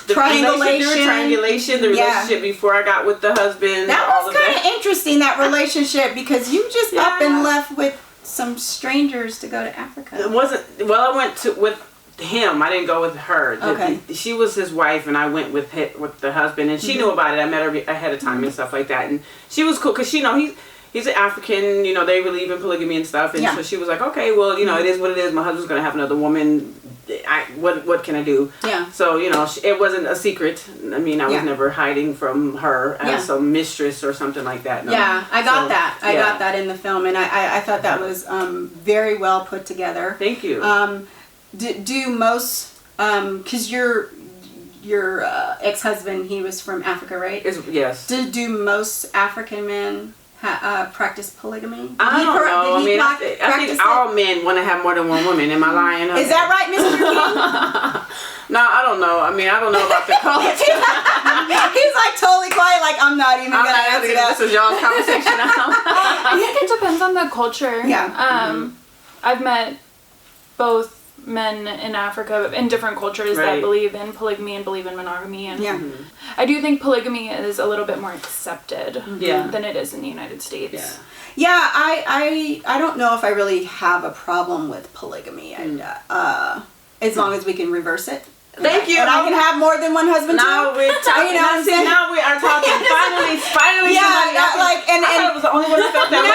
S3: triangulation, the relationship before I got with the husband.
S1: That was kind of interesting, that relationship, because you just up and left with some strangers to go to Africa.
S3: It wasn't, I went with him. I didn't go with her.
S1: Okay.
S3: She was his wife, and I went with the husband, and she knew about it. I met her ahead of time and stuff like that, and she was cool because he's an African, they believe in polygamy and stuff, and so she was like, okay, well, it is what it is. My husband's gonna have another woman. What can I do? Yeah. So it wasn't a secret. I mean, I was never hiding from her as some mistress or something like that. No.
S1: Yeah, I got that. I got that in the film, and I thought that was very well put together.
S3: Thank you.
S1: Do most because your ex-husband, he was from Africa, right?
S3: Yes.
S1: Do most African men practice polygamy?
S3: I don't know. I mean, I think all men want to have more than one woman. Am I lying?
S1: Is that right, Mr. King?
S3: No, I don't know. I mean, I don't know about the culture.
S1: He's like totally quiet, like I'm not even gonna answer that.
S3: This is y'all's conversation now.
S5: I think it depends on the culture.
S1: Yeah.
S5: I've met both men in Africa in different cultures that believe in polygamy and believe in monogamy, and I do think polygamy is a little bit more accepted than it is in the United States.
S1: Yeah, I don't know if I really have a problem with polygamy, and as long as we can reverse it.
S3: Thank you.
S1: And I can have more than one husband
S3: now
S1: too.
S3: We're talking. Now we are talking. Finally.
S1: Yeah,
S3: I was the only one that felt that way.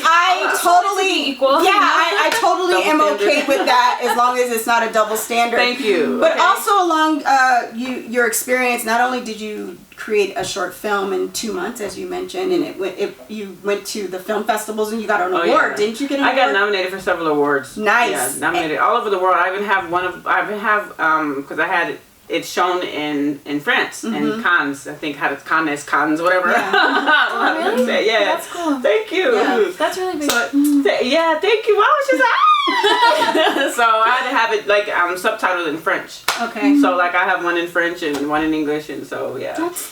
S1: I totally
S5: equal.
S1: Yeah, I totally am okay with that as long as it's not a double standard.
S3: Thank you.
S1: But also along your experience, not only did you create a short film in 2 months, as you mentioned, and you went to the film festivals and you got an award, didn't you get an award?
S3: I got nominated for several awards.
S1: Nice.
S3: Yeah, nominated all over the world. I even have because I had it shown in France in Cannes. I think had Cannes, whatever.
S5: Yeah. Oh, really?
S3: Yeah.
S5: That's cool.
S3: Thank you.
S5: Yeah, that's really big.
S3: So, thank you. Wow, she's so I had to have it like subtitled in French.
S1: Okay.
S3: So like I have one in French and one in English, and so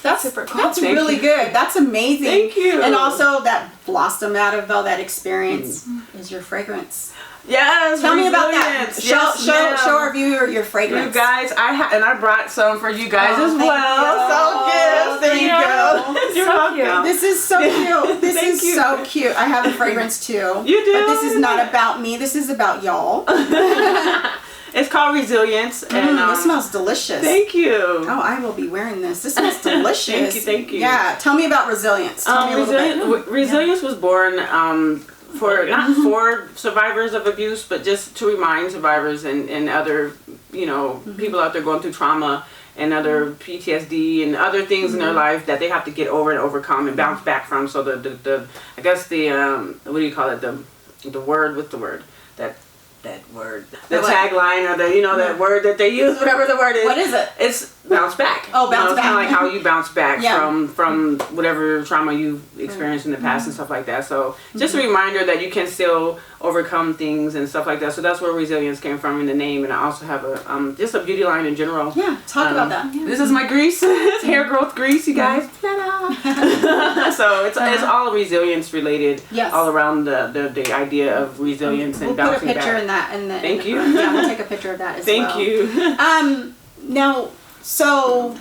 S5: that's super cool.
S1: That's really good. That's amazing.
S3: Thank you.
S1: And also that blossom out of all that experience is your fragrance.
S3: Yes.
S1: Tell me about that. Show our viewer your fragrance.
S3: You guys, I brought some for you guys as well. So
S1: there you go.
S3: You're welcome.
S1: This is so cute. This is so cute. I have a fragrance too.
S3: You do.
S1: But this is not about me. This is about y'all.
S3: It's called Resilience, and
S1: it smells delicious.
S3: Thank you.
S1: Oh, I will be wearing this. This smells delicious.
S3: Thank you.
S1: Yeah. Tell me about Resilience. Tell me a little bit.
S3: Resilience was born not for survivors of abuse, but just to remind survivors and other, people out there going through trauma and other PTSD and other things in their life that they have to get over and overcome and bounce back from. So I guess the what do you call it? The word with the word that word, the tagline, or that word that they use, whatever the word is.
S1: What is it?
S3: It's bounce back.
S1: Oh, bounce back.
S3: Kind of like how you bounce back from whatever trauma you've experienced in the past and stuff like that. So just a reminder that you can still overcome things and stuff like that. So that's where resilience came from in the name. And I also have a just a beauty line in general.
S1: Yeah, talk about that. Yeah.
S3: This is my grease. It's hair growth grease, you guys. So it's all resilience related. Yes. All around the idea of resilience and bouncing back.
S1: We'll put a picture in that, and then
S3: thank you.
S1: Yeah, we'll take a picture of that as well.
S3: Thank you.
S1: Now, so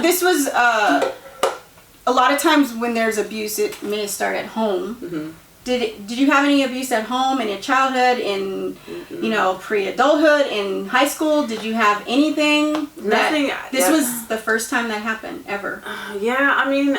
S1: this was a lot of times when there's abuse, it may start at home. Mm-hmm. Did you have any abuse at home in your childhood, in pre-adulthood, in high school? Did you have anything?
S3: Nothing.
S1: This was the first time that happened ever.
S3: Yeah, I mean,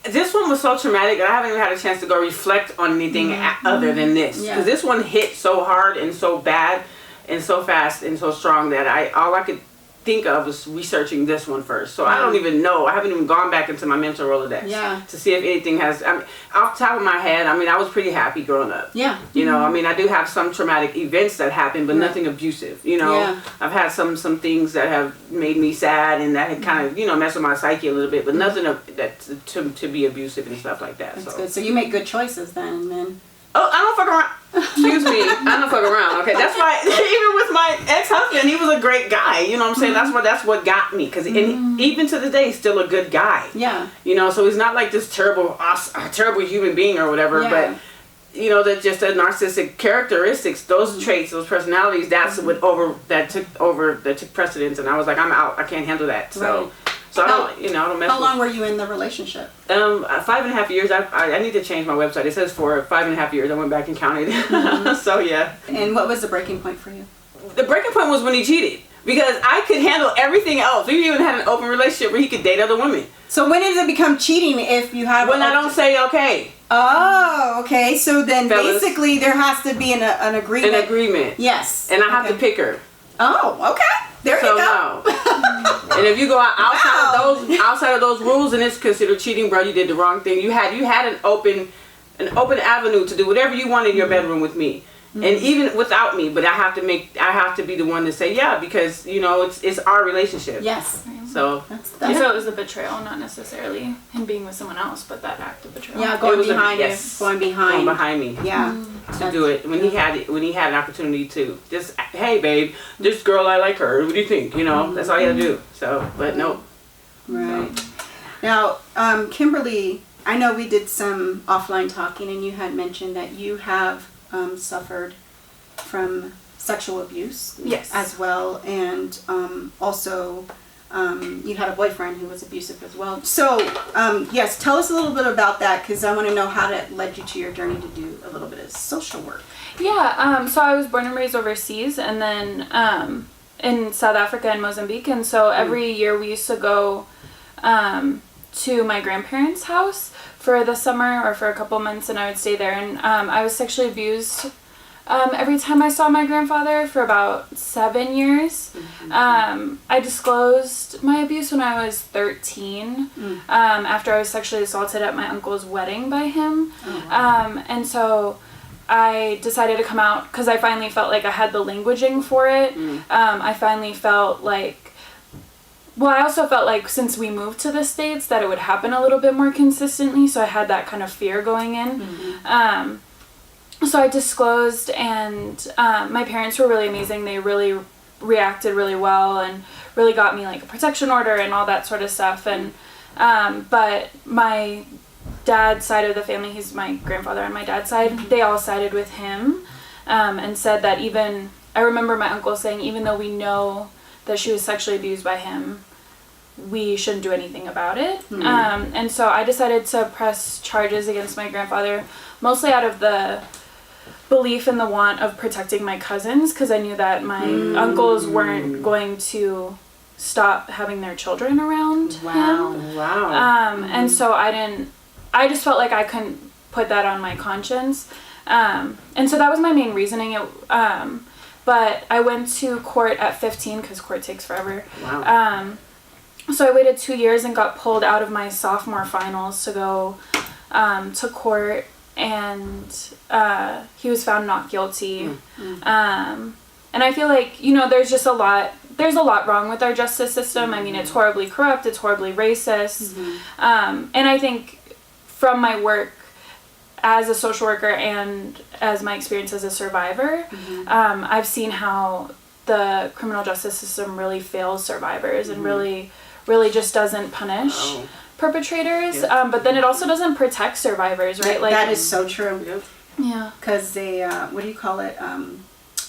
S3: this one was so traumatic that I haven't even had a chance to go reflect on anything other than this. Because this one hit so hard and so bad and so fast and so strong that all I could think of was researching this one first. So I don't even know. I haven't even gone back into my mental Rolodex to see if anything has. I mean, off the top of my head, I was pretty happy growing up. Yeah. I do have some traumatic events that happened, but nothing abusive. I've had some things that have made me sad and that had kind of messed with my psyche a little bit, but nothing to be abusive and stuff like that.
S1: That's good. So you make good choices then.
S3: Oh, I don't fuck around. Excuse me. I don't fuck around. Okay, that's why even with my ex-husband, he was a great guy. You know what I'm saying? That's what got me. Because even to this day, he's still a good guy. Yeah. So he's not like this terrible human being or whatever. Yeah. But that just the narcissistic characteristics, those traits, those personalities, that's that took precedence. And I was like, I'm out. I can't handle that. So. Right. So I don't mess.
S1: How long were you in the relationship?
S3: 5.5 years. I need to change my website. It says for 5.5 years. I went back and counted. So yeah.
S1: And what was the breaking point for you?
S3: The breaking point was when he cheated, because I could handle everything else. We even had an open relationship where he could date other women.
S1: So when does it become cheating if you have?
S3: When I don't say okay.
S1: Oh, okay. So then basically there has to be an agreement.
S3: An agreement.
S1: Yes.
S3: And I have to pick her.
S1: Oh, okay. There you go.
S3: No. And if you go outside of those rules, and it's considered cheating, bro, you did the wrong thing. You had an open avenue to do whatever you want in your bedroom with me. Mm-hmm. And even without me, but I have to be the one to say because it's our relationship.
S1: Yes.
S3: So
S5: So it was a betrayal, not necessarily him being with someone else, but that act of betrayal.
S1: Yeah, going behind
S3: going
S1: you.
S3: behind me.
S1: Yeah.
S3: To do it when he had an opportunity to just, hey babe, this girl, I like her. What do you think? You know, that's all you had to do. So, but no.
S1: Right. Now, Kimberly, I know we did some offline talking, and you had mentioned that you have suffered from sexual abuse.
S5: Yes.
S1: As well, and also you had a boyfriend who was abusive as well. So, yes, tell us a little bit about that, because I want to know how that led you to your journey to do a little bit of social work.
S5: Yeah, so I was born and raised overseas, and then in South Africa and Mozambique, and so every year we used to go to my grandparents' house for the summer or for a couple months, and I would stay there, and I was sexually abused every time I saw my grandfather for about 7 years. I disclosed my abuse when I was 13, after I was sexually assaulted at my uncle's wedding by him. And so I decided to come out because I finally felt like I had the languaging for it. I finally felt like, well, I also felt like since we moved to the States that it would happen a little bit more consistently, so I had that kind of fear going in. So I disclosed, and my parents were really amazing. They really reacted really well and really got me like a protection order and all that sort of stuff. And but my dad's side of the family, he's my grandfather on my dad's side, they all sided with him and said that I remember my uncle saying, even though we know that she was sexually abused by him, we shouldn't do anything about it. And so I decided to press charges against my grandfather, mostly out of the belief in the want of protecting my cousins, because I knew that my uncles weren't going to stop having their children around him. And so I just felt like I couldn't put that on my conscience. And so that was my main reasoning. But I went to court at 15 because court takes forever. So I waited 2 years and got pulled out of my sophomore finals to go to court, and he was found not guilty. And I feel like, there's a lot wrong with our justice system. I mean, it's horribly corrupt, it's horribly racist. And I think from my work as a social worker and as my experience as a survivor, I've seen how the criminal justice system really fails survivors and really just doesn't punish perpetrators, but then it also doesn't protect survivors, right? Like,
S1: that is so true.
S5: Yeah.
S1: Because they, what do you call it?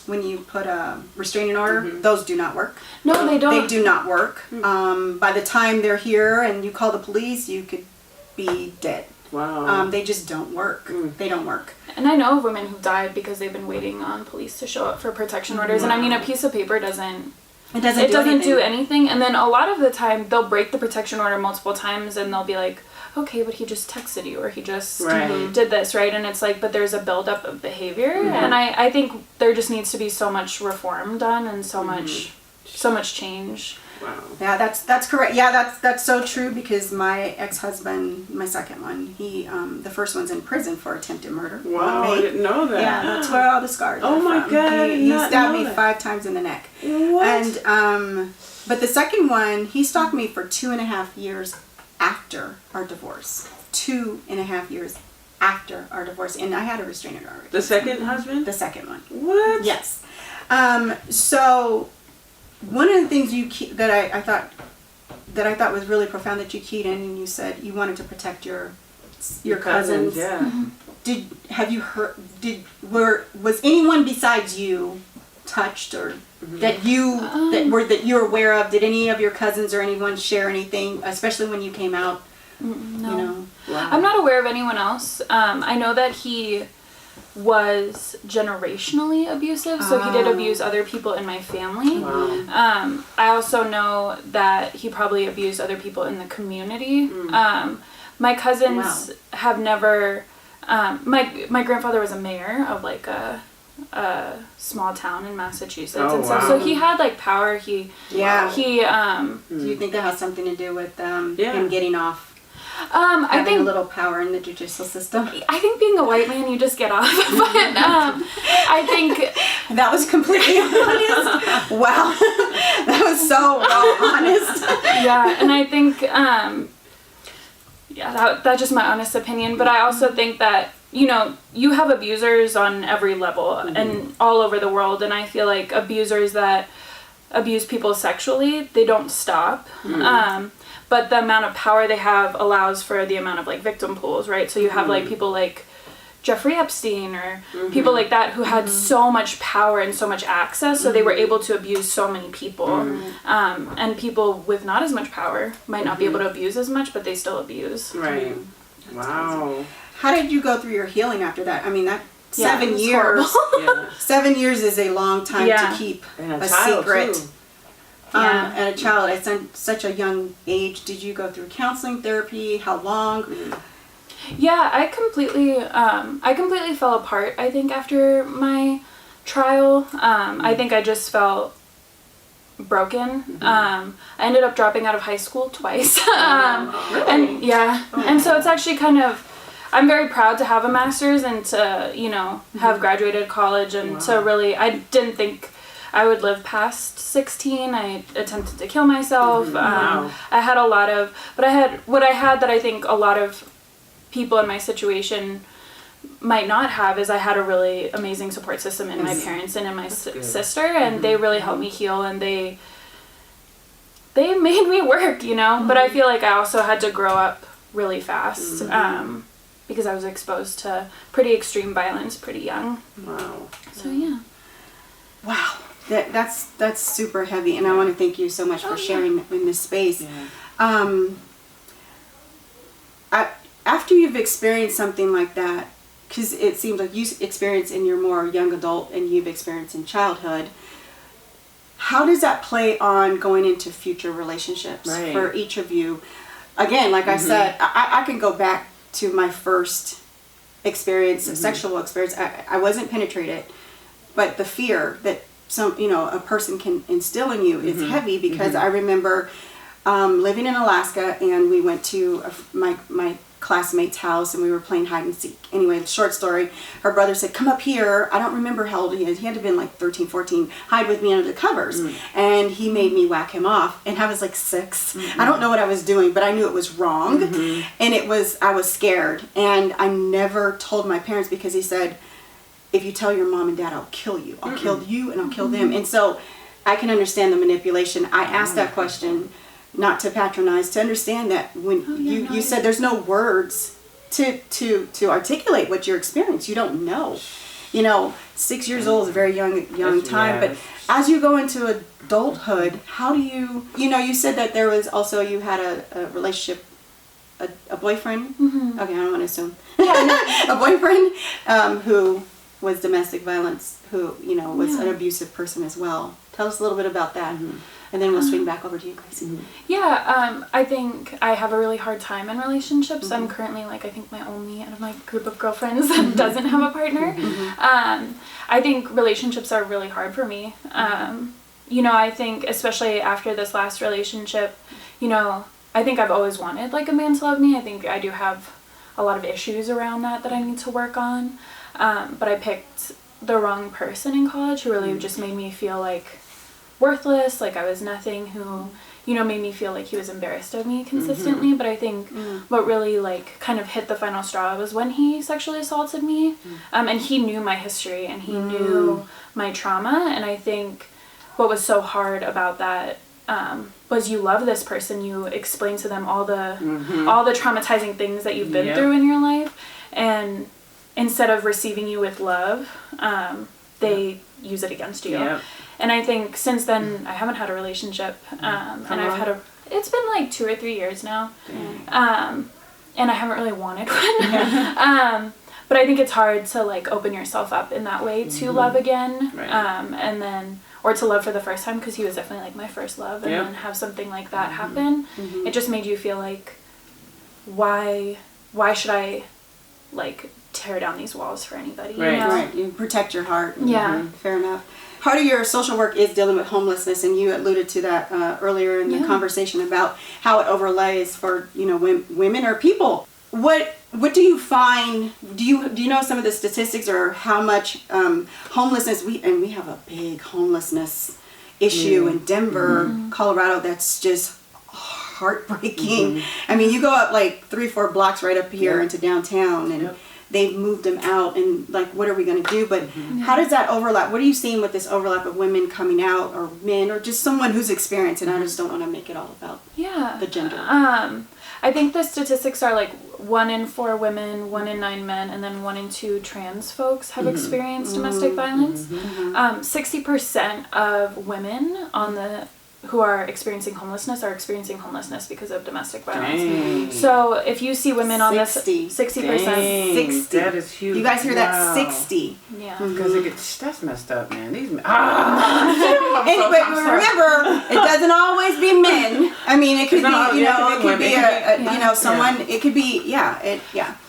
S1: When you put a restraining order, those do not work.
S5: No, they don't.
S1: They do not work. By the time they're here and you call the police, you could be dead. They just don't work. They don't work.
S5: And I know of women who died because they've been waiting on police to show up for protection orders. And I mean, a piece of paper doesn't do anything. And then a lot of the time they'll break the protection order multiple times, and they'll be like, okay, but he just texted you, or he just did this, right? And it's like, but there's a buildup of behavior. And I think there just needs to be so much reform done and so much change.
S1: Yeah, that's correct. Yeah, that's so true, because my ex-husband, my second one, he the first one's in prison for attempted murder.
S3: I didn't know that.
S1: Yeah, that's where all the scars are
S3: my
S1: from.
S3: God,
S1: He stabbed me 5 times in the neck.
S3: What?
S1: And but the second one, he stalked me for 2.5 years after our divorce. 2.5 years after our divorce, and I had a restraining order.
S3: The second husband?
S1: The second one.
S3: What?
S1: Yes. So one of the things that I thought was really profound that you keyed in, and you said you wanted to protect your cousins.
S3: Yeah.
S1: Was anyone besides you touched, or that you're aware of? Did any of your cousins or anyone share anything, especially when you came out?
S5: No. I'm not aware of anyone else. I know that he was generationally abusive, so he did abuse other people in my family. I also know that he probably abused other people in the community. My cousins have never, my grandfather was a mayor of like a small town in Massachusetts and stuff, so he had like power. Do you
S1: think that has something to do with him getting off? I think a little power in the judicial system.
S5: I think being a white man, you just get off. But I think
S1: that was completely honest. Wow, that was so well honest.
S5: Yeah, and I think, that's just my honest opinion. But I also think that, you know, you have abusers on every level and all over the world. And I feel like abusers that abuse people sexually, they don't stop. But the amount of power they have allows for the amount of, like, victim pools, right? So you have, like, people like Jeffrey Epstein or people like that who had so much power and so much access, so they were able to abuse so many people. And people with not as much power might not be able to abuse as much, but they still abuse.
S3: Right. Wow.
S1: How did you go through your healing after that? I mean, that
S5: Yeah,
S1: 7
S5: it was
S1: years.
S5: horrible.
S1: 7 years is a long time to keep
S3: And
S1: a
S3: child,
S1: secret.
S3: too.
S1: And a child at such a young age. Did you go through counseling, therapy? How long?
S5: Yeah, I completely fell apart, I think, after my trial. I think I just felt broken. I ended up dropping out of high school twice. And yeah, and so it's actually kind of, I'm very proud to have a master's and to, you know, have graduated college and to really, I didn't think I would live past 16. I attempted to kill myself. I had a lot of, but what I had that I think a lot of people in my situation might not have is I had a really amazing support system in my parents and in my sister, and they really helped me heal, and they made me work, you know. But I feel like I also had to grow up really fast because I was exposed to pretty extreme violence pretty young.
S3: Wow.
S5: So yeah.
S1: Wow. That's super heavy, and I want to thank you so much for sharing in this space. After you've experienced something like that, because it seems like you experienced in your more young adult and you've experienced in childhood, how does that play on going into future relationships for each of you? Again, like I said, I can go back to my first experience, sexual experience. I wasn't penetrated, but the fear that a person can instill in you is heavy, because I remember living in Alaska, and we went to my classmate's house, and we were playing hide and seek. Anyway, short story, her brother said, come up here. I don't remember how old he is. He had to have been like 13, 14. Hide with me under the covers. And he made me whack him off. And I was like 6. I don't know what I was doing, but I knew it was wrong. And I was scared. And I never told my parents, because he said, if you tell your mom and dad, I'll kill you. I'll kill you and I'll kill them. And so I can understand the manipulation. I asked that question not to patronize, to understand that when you said there's no words to articulate what your experience. You don't know. 6 years old is a very young time, but as you go into adulthood, how do you said that there was also, you had a relationship, a boyfriend. Okay, I don't want to assume. A boyfriend who was domestic violence, who was an abusive person as well. Tell us a little bit about that. And then we'll swing back over to you, Gracie.
S5: I think I have a really hard time in relationships. I'm currently, I think my only out of my group of girlfriends that doesn't have a partner. I think relationships are really hard for me. I think especially after this last relationship, I think I've always wanted a man to love me. I think I do have a lot of issues around that I need to work on. But I picked the wrong person in college who really just made me feel worthless, like I was nothing, who, made me feel like he was embarrassed of me consistently. But I think what really kind of hit the final straw was when he sexually assaulted me. And he knew my history and he knew my trauma. And I think what was so hard about that was you love this person, you explain to them all the traumatizing things that you've been through in your life, and instead of receiving you with love, they use it against you. And I think since then I haven't had a relationship, and I've had it's been 2 or 3 years now, and I haven't really wanted one. But I think it's hard to open yourself up in that way to love again, and then, or to love for the first time, because he was definitely my first love, and then have something like that happen. It just made you feel why should I tear down these walls for anybody?
S1: Right. You protect your heart.
S5: Yeah.
S1: Fair enough. Part of your social work is dealing with homelessness, and you alluded to that earlier in the conversation about how it overlays for women or people. What do you find? Do you know some of the statistics, or how much homelessness we have a big homelessness issue in Denver, Colorado, that's just heartbreaking. I mean, you go up like 3-4 blocks right up here into downtown, and they've moved them out, and like, what are we going to do? But how does that overlap? What are you seeing with this overlap of women coming out, or men, or just someone who's experienced? And I just don't want to make it all about the gender.
S5: I think the statistics are like 1 in 4 women, 1 in 9 men, and then 1 in 2 trans folks have experienced domestic violence. 60% of women who are experiencing homelessness are experiencing homelessness because of domestic violence.
S3: Dang.
S5: So if you see women on this 60%.
S1: 60.
S3: That is huge.
S1: You guys hear that? 60.
S5: Yeah.
S3: Because that's messed up, man. These men.
S1: But remember, it doesn't always be men. I mean, it could be, it could be someone, it could be, Yeah,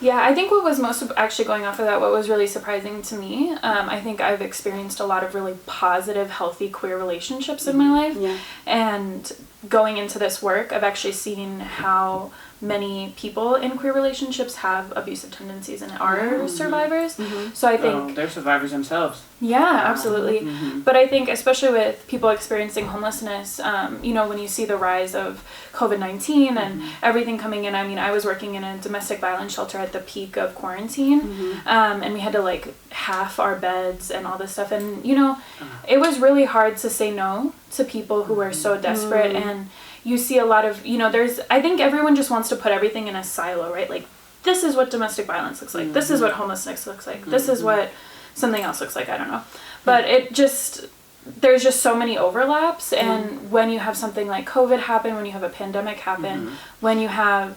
S5: I think what was most actually going off of that, what was really surprising to me, I think I've experienced a lot of really positive, healthy queer relationships in my life.
S1: Yeah.
S5: And going into this work, I've actually seen how many people in queer relationships have abusive tendencies and are survivors. So I think
S3: they're survivors themselves.
S5: Yeah, absolutely. But I think especially with people experiencing homelessness, when you see the rise of COVID-19 and everything coming in, I mean, I was working in a domestic violence shelter at the peak of quarantine, and we had to like half our beds and all this stuff. And, it was really hard to say no to people who were so desperate. And you see a lot of, I think everyone just wants to put everything in a silo, right? Like, this is what domestic violence looks like. This is what homelessness looks like. This is what something else looks like. I don't know. But there's just so many overlaps. And when you have something like COVID happen, when you have a pandemic happen, when you have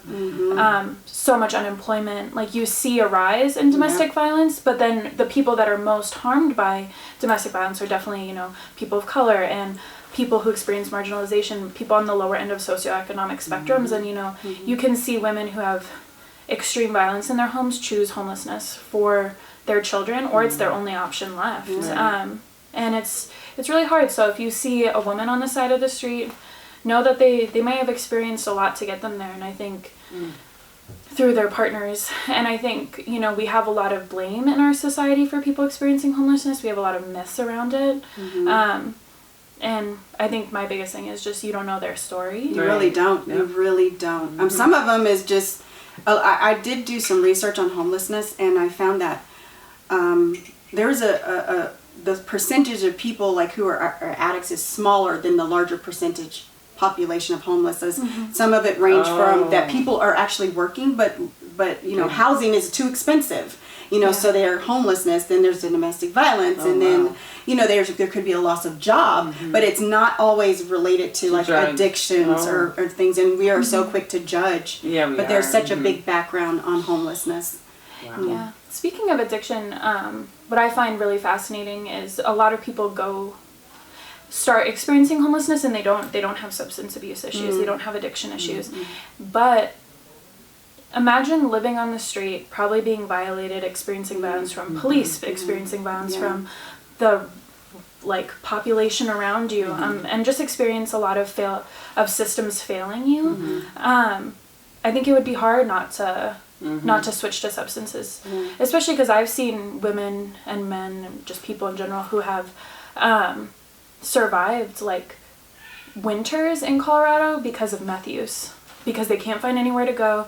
S5: so much unemployment, like you see a rise in domestic violence, but then the people that are most harmed by domestic violence are definitely, people of color and people who experience marginalization, people on the lower end of socioeconomic spectrums. And, you can see women who have extreme violence in their homes choose homelessness for their children, or it's their only option left. And it's really hard. So if you see a woman on the side of the street, know that they may have experienced a lot to get them there. And I think through their partners. And I think, we have a lot of blame in our society for people experiencing homelessness. We have a lot of myths around it. And I think my biggest thing is just you don't know their story.
S1: You really don't. You really don't. Some of them is just, I did do some research on homelessness, and I found that there's the percentage of people like who are addicts is smaller than the larger percentage population of homelessness. Some of it range from that people are actually working, but housing is too expensive. So there's homelessness, then there's the domestic violence, and then there could be a loss of job, but it's not always related to like addictions or things, and we are so quick to judge. But there's such a big background on homelessness.
S5: Yeah. Speaking of addiction, what I find really fascinating is a lot of people start experiencing homelessness and they don't have substance abuse issues, they don't have addiction issues, but imagine living on the street, probably being violated, experiencing violence from police, experiencing violence from the population around you, and just experience a lot of systems failing you. I think it would be hard not to switch to substances, especially because I've seen women and men and just people in general who have survived like winters in Colorado because of meth use. Because they can't find anywhere to go,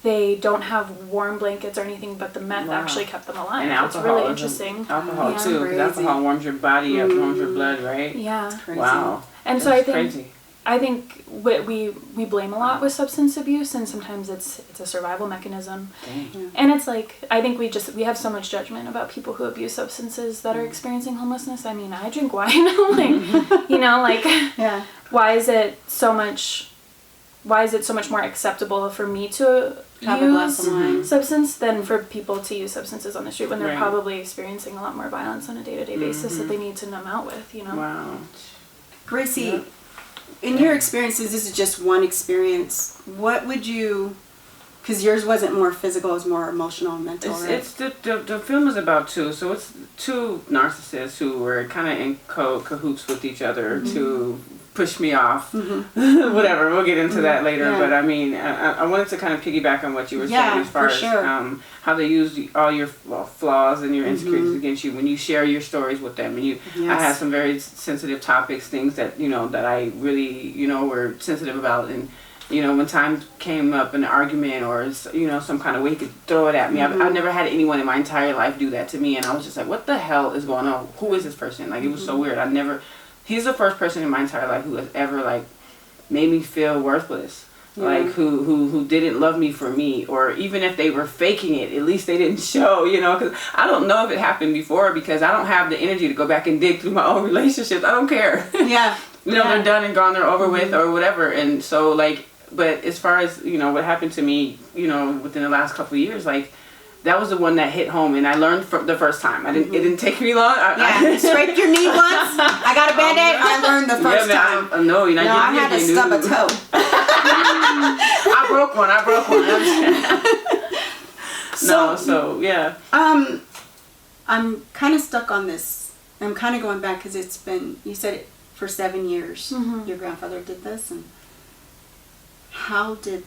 S5: they don't have warm blankets or anything, but the meth actually kept them alive.
S3: And alcohol,
S5: it's really interesting.
S3: Alcohol too, because alcohol warms your body up, warms your blood, right?
S5: Yeah.
S3: Wow.
S5: And so I think we blame a lot with substance abuse, and sometimes it's a survival mechanism. And it's like, I think we have so much judgment about people who abuse substances that are experiencing homelessness. I mean, I drink wine, why is it so much more acceptable for me to use substance than for people to use substances on the street when they're probably experiencing a lot more violence on a day-to-day basis that they need to numb out with,
S3: Wow.
S1: Gracie, in your experiences, this is just one experience, what would you, because yours wasn't more physical, it was more emotional and mental, right?
S3: It's the film is about two, so it's two narcissists who were kind of in cahoots with each other to pushed me off. Whatever, we'll get into that later.
S1: Yeah.
S3: But I mean, I wanted to kind of piggyback on what you were saying as far
S1: for
S3: as
S1: sure.
S3: how they use all your flaws and your insecurities against you when you share your stories with them. And I had some very sensitive topics, things that that I really were sensitive about, and when time came up in an argument or some kind of way he could throw it at me. I've never had anyone in my entire life do that to me, and I was just like, what the hell is going on? Who is this person? Like, it was so weird. He's the first person in my entire life who has ever like made me feel worthless. Like who didn't love me for me, or even if they were faking it, at least they didn't show, because I don't know if it happened before, because I don't have the energy to go back and dig through my own relationships. I don't care.
S1: Yeah.
S3: They're done and gone, they're over with or whatever. And so like, but as far as, what happened to me, within the last couple of years, like, that was the one that hit home, and I learned from the first time. It didn't take me long.
S1: You scraped your knee once. I got a Band-Aid. I learned the first time.
S3: No, you're not
S1: I had to stub a toe.
S3: I broke one. So yeah.
S1: I'm kind of stuck on this. I'm kind of going back because it's been, you said it for 7 years. Your grandfather did this, and how did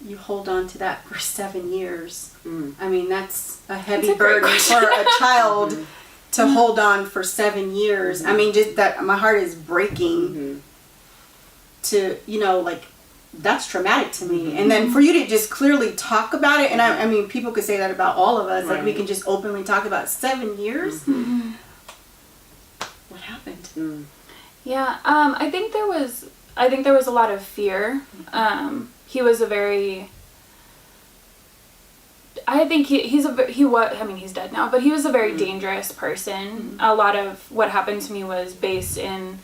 S1: you hold on to that for 7 years? I mean, that's a heavy burden for a child to hold on for 7 years. I mean, just that, my heart is breaking to, like, that's traumatic to me. And then for you to just clearly talk about it, and I mean, people could say that about all of us, like, we can just openly talk about 7 years. What happened?
S5: Yeah, I think there was a lot of fear. He was a very, I think he's dead now, but he was a very dangerous person. A lot of what happened to me was based in,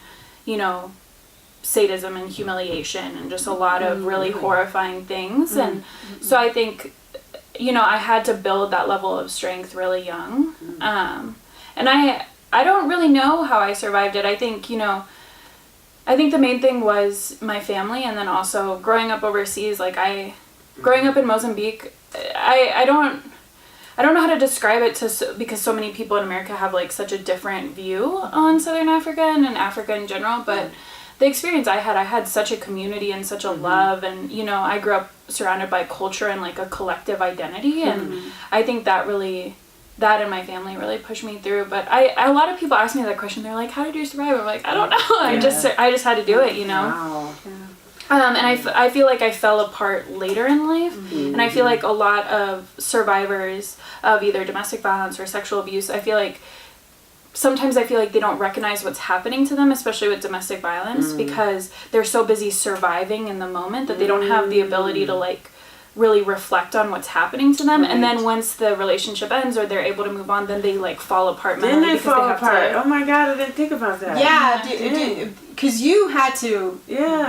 S5: sadism and humiliation and just a lot of really horrifying things. And so I think, I had to build that level of strength really young. And I don't really know how I survived it. I think, I think the main thing was my family, and then also growing up overseas. Like, growing up in Mozambique, I don't know how to describe it because so many people in America have like such a different view on Southern Africa and in Africa in general. But the experience I had such a community and such a love, and I grew up surrounded by culture and like a collective identity, and I think that and my family really pushed me through. But a lot of people ask me that question. They're like, how did you survive? I'm like, I don't know. I just had to do it,
S3: Wow.
S5: And I feel like I fell apart later in life. And I feel like a lot of survivors of either domestic violence or sexual abuse, sometimes I feel like they don't recognize what's happening to them, especially with domestic violence, because they're so busy surviving in the moment that they don't have the ability to like really reflect on what's happening to them. And then once the relationship ends or they're able to move on, then they like fall apart mentally.
S3: Then they fall apart. Oh my God, I didn't think about that.
S1: Yeah, because you had to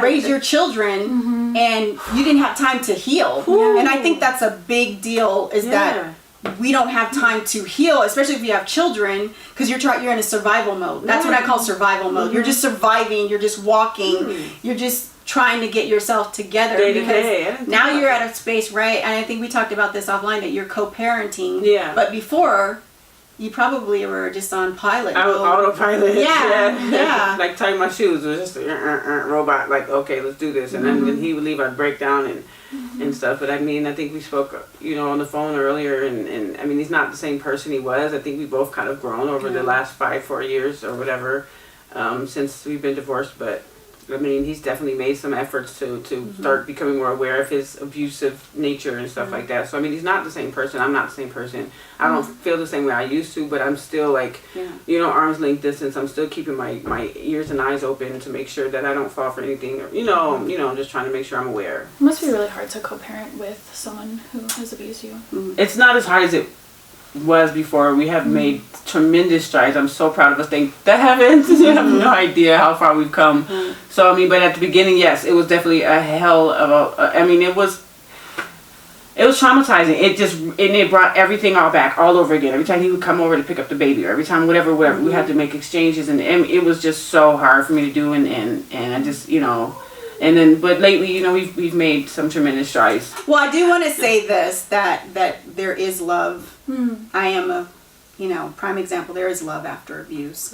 S1: raise your children and you didn't have time to heal. And I think that's a big deal, is that we don't have time to heal, especially if you have children, because you're in a survival mode. That's what I call survival mode. You're just surviving, you're just walking, you're just trying to get yourself together, because now you're at a space, right? And I think we talked about this offline, that you're co-parenting. Yeah. But before, you probably were just on pilot.
S3: I was autopilot.
S1: Yeah.
S3: Like tying my shoes. It was just a robot. Like, okay, let's do this. And then when he would leave, I'd break down and stuff. But I mean, I think we spoke, on the phone earlier, and I mean, he's not the same person he was. I think we both kind of grown over the last 4 years or whatever, since we've been divorced. But I mean, he's definitely made some efforts to start becoming more aware of his abusive nature and stuff like that. So, I mean, he's not the same person. I'm not the same person. I don't feel the same way I used to, but I'm still like, arm's length distance. I'm still keeping my ears and eyes open to make sure that I don't fall for anything. Or, I'm just trying to make sure I'm aware.
S5: It must be really hard to co-parent with someone who has abused you.
S3: It's not as hard as it was before. We have made tremendous strides. I'm so proud of us. Thank the heavens. You have no idea how far we've come. So, I mean, but at the beginning, yes, it was definitely a hell of it was traumatizing. It brought everything all back all over again. Every time he would come over to pick up the baby, or every time whatever, we had to make exchanges, and it was just so hard for me to do, and I just, and then, but lately, we've made some tremendous strides.
S1: Well, I do want to say this, that there is love. I am a, prime example. There is love after abuse.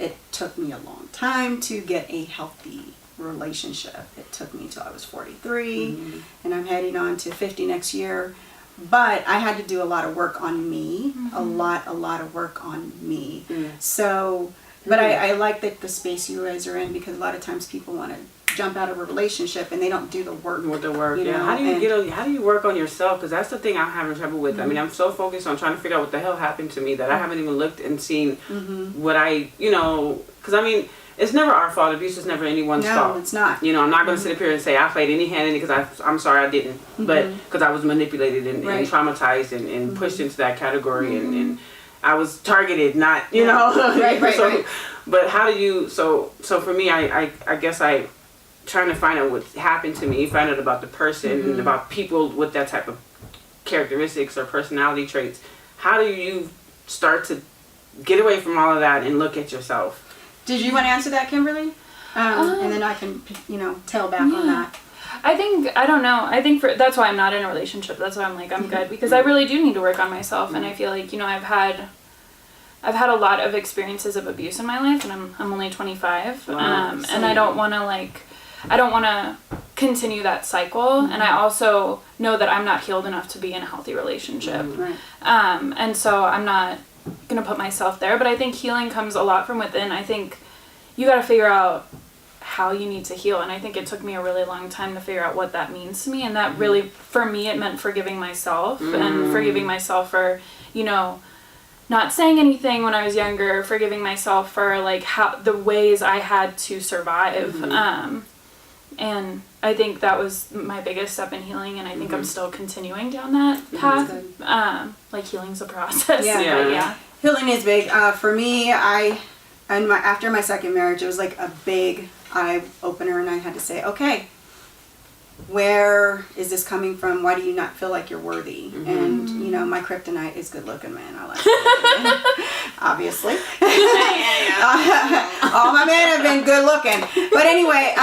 S1: it took me a long time to get a healthy relationship. It took me till I was 43, and I'm heading on to 50 next year. But I had to do a lot of work on me, a lot of work on me. So, but I like that the space you guys are in, because a lot of times people want to jump out of a relationship and they don't do the work.
S3: With the work,
S1: you
S3: yeah.
S1: know?
S3: How do you work on yourself? Because that's the thing I'm having trouble with. I mean, I'm so focused on trying to figure out what the hell happened to me that I haven't even looked and seen what I, because I mean, it's never our fault. Abuse is never anyone's fault.
S1: No, it's not.
S3: I'm not going to sit up here and say I played any hand in it because I'm sorry I didn't. But because I was manipulated and traumatized and pushed into that category and I was targeted, not,
S1: Right.
S3: But how do you, so for me, I guess I trying to find out what happened to me, find out about the person and about people with that type of characteristics or personality traits. How do you start to get away from all of that and look at yourself?
S1: Did you want to answer that, Kimberly? And then I can, tail back on that.
S5: I don't know. I think that's why I'm not in a relationship. That's why I'm like, I'm good, because I really do need to work on myself. And I feel like, I've had a lot of experiences of abuse in my life, and I'm only 25. And I don't want to continue that cycle. And I also know that I'm not healed enough to be in a healthy relationship. And so I'm not going to put myself there. But I think healing comes a lot from within. I think you got to figure out how you need to heal. And I think it took me a really long time to figure out what that means to me. And that really, for me, it meant forgiving myself and forgiving myself for, not saying anything when I was younger, forgiving myself for like how the ways I had to survive. And I think that was my biggest step in healing, and I think I'm still continuing down that path. Like healing's a process. Yeah.
S1: Healing is big. For me, after my second marriage, it was like a big eye opener, and I had to say, okay, where is this coming from? Why do you not feel like you're worthy? And my kryptonite is good looking, man. I like it. Obviously. All my men have been good looking. But anyway,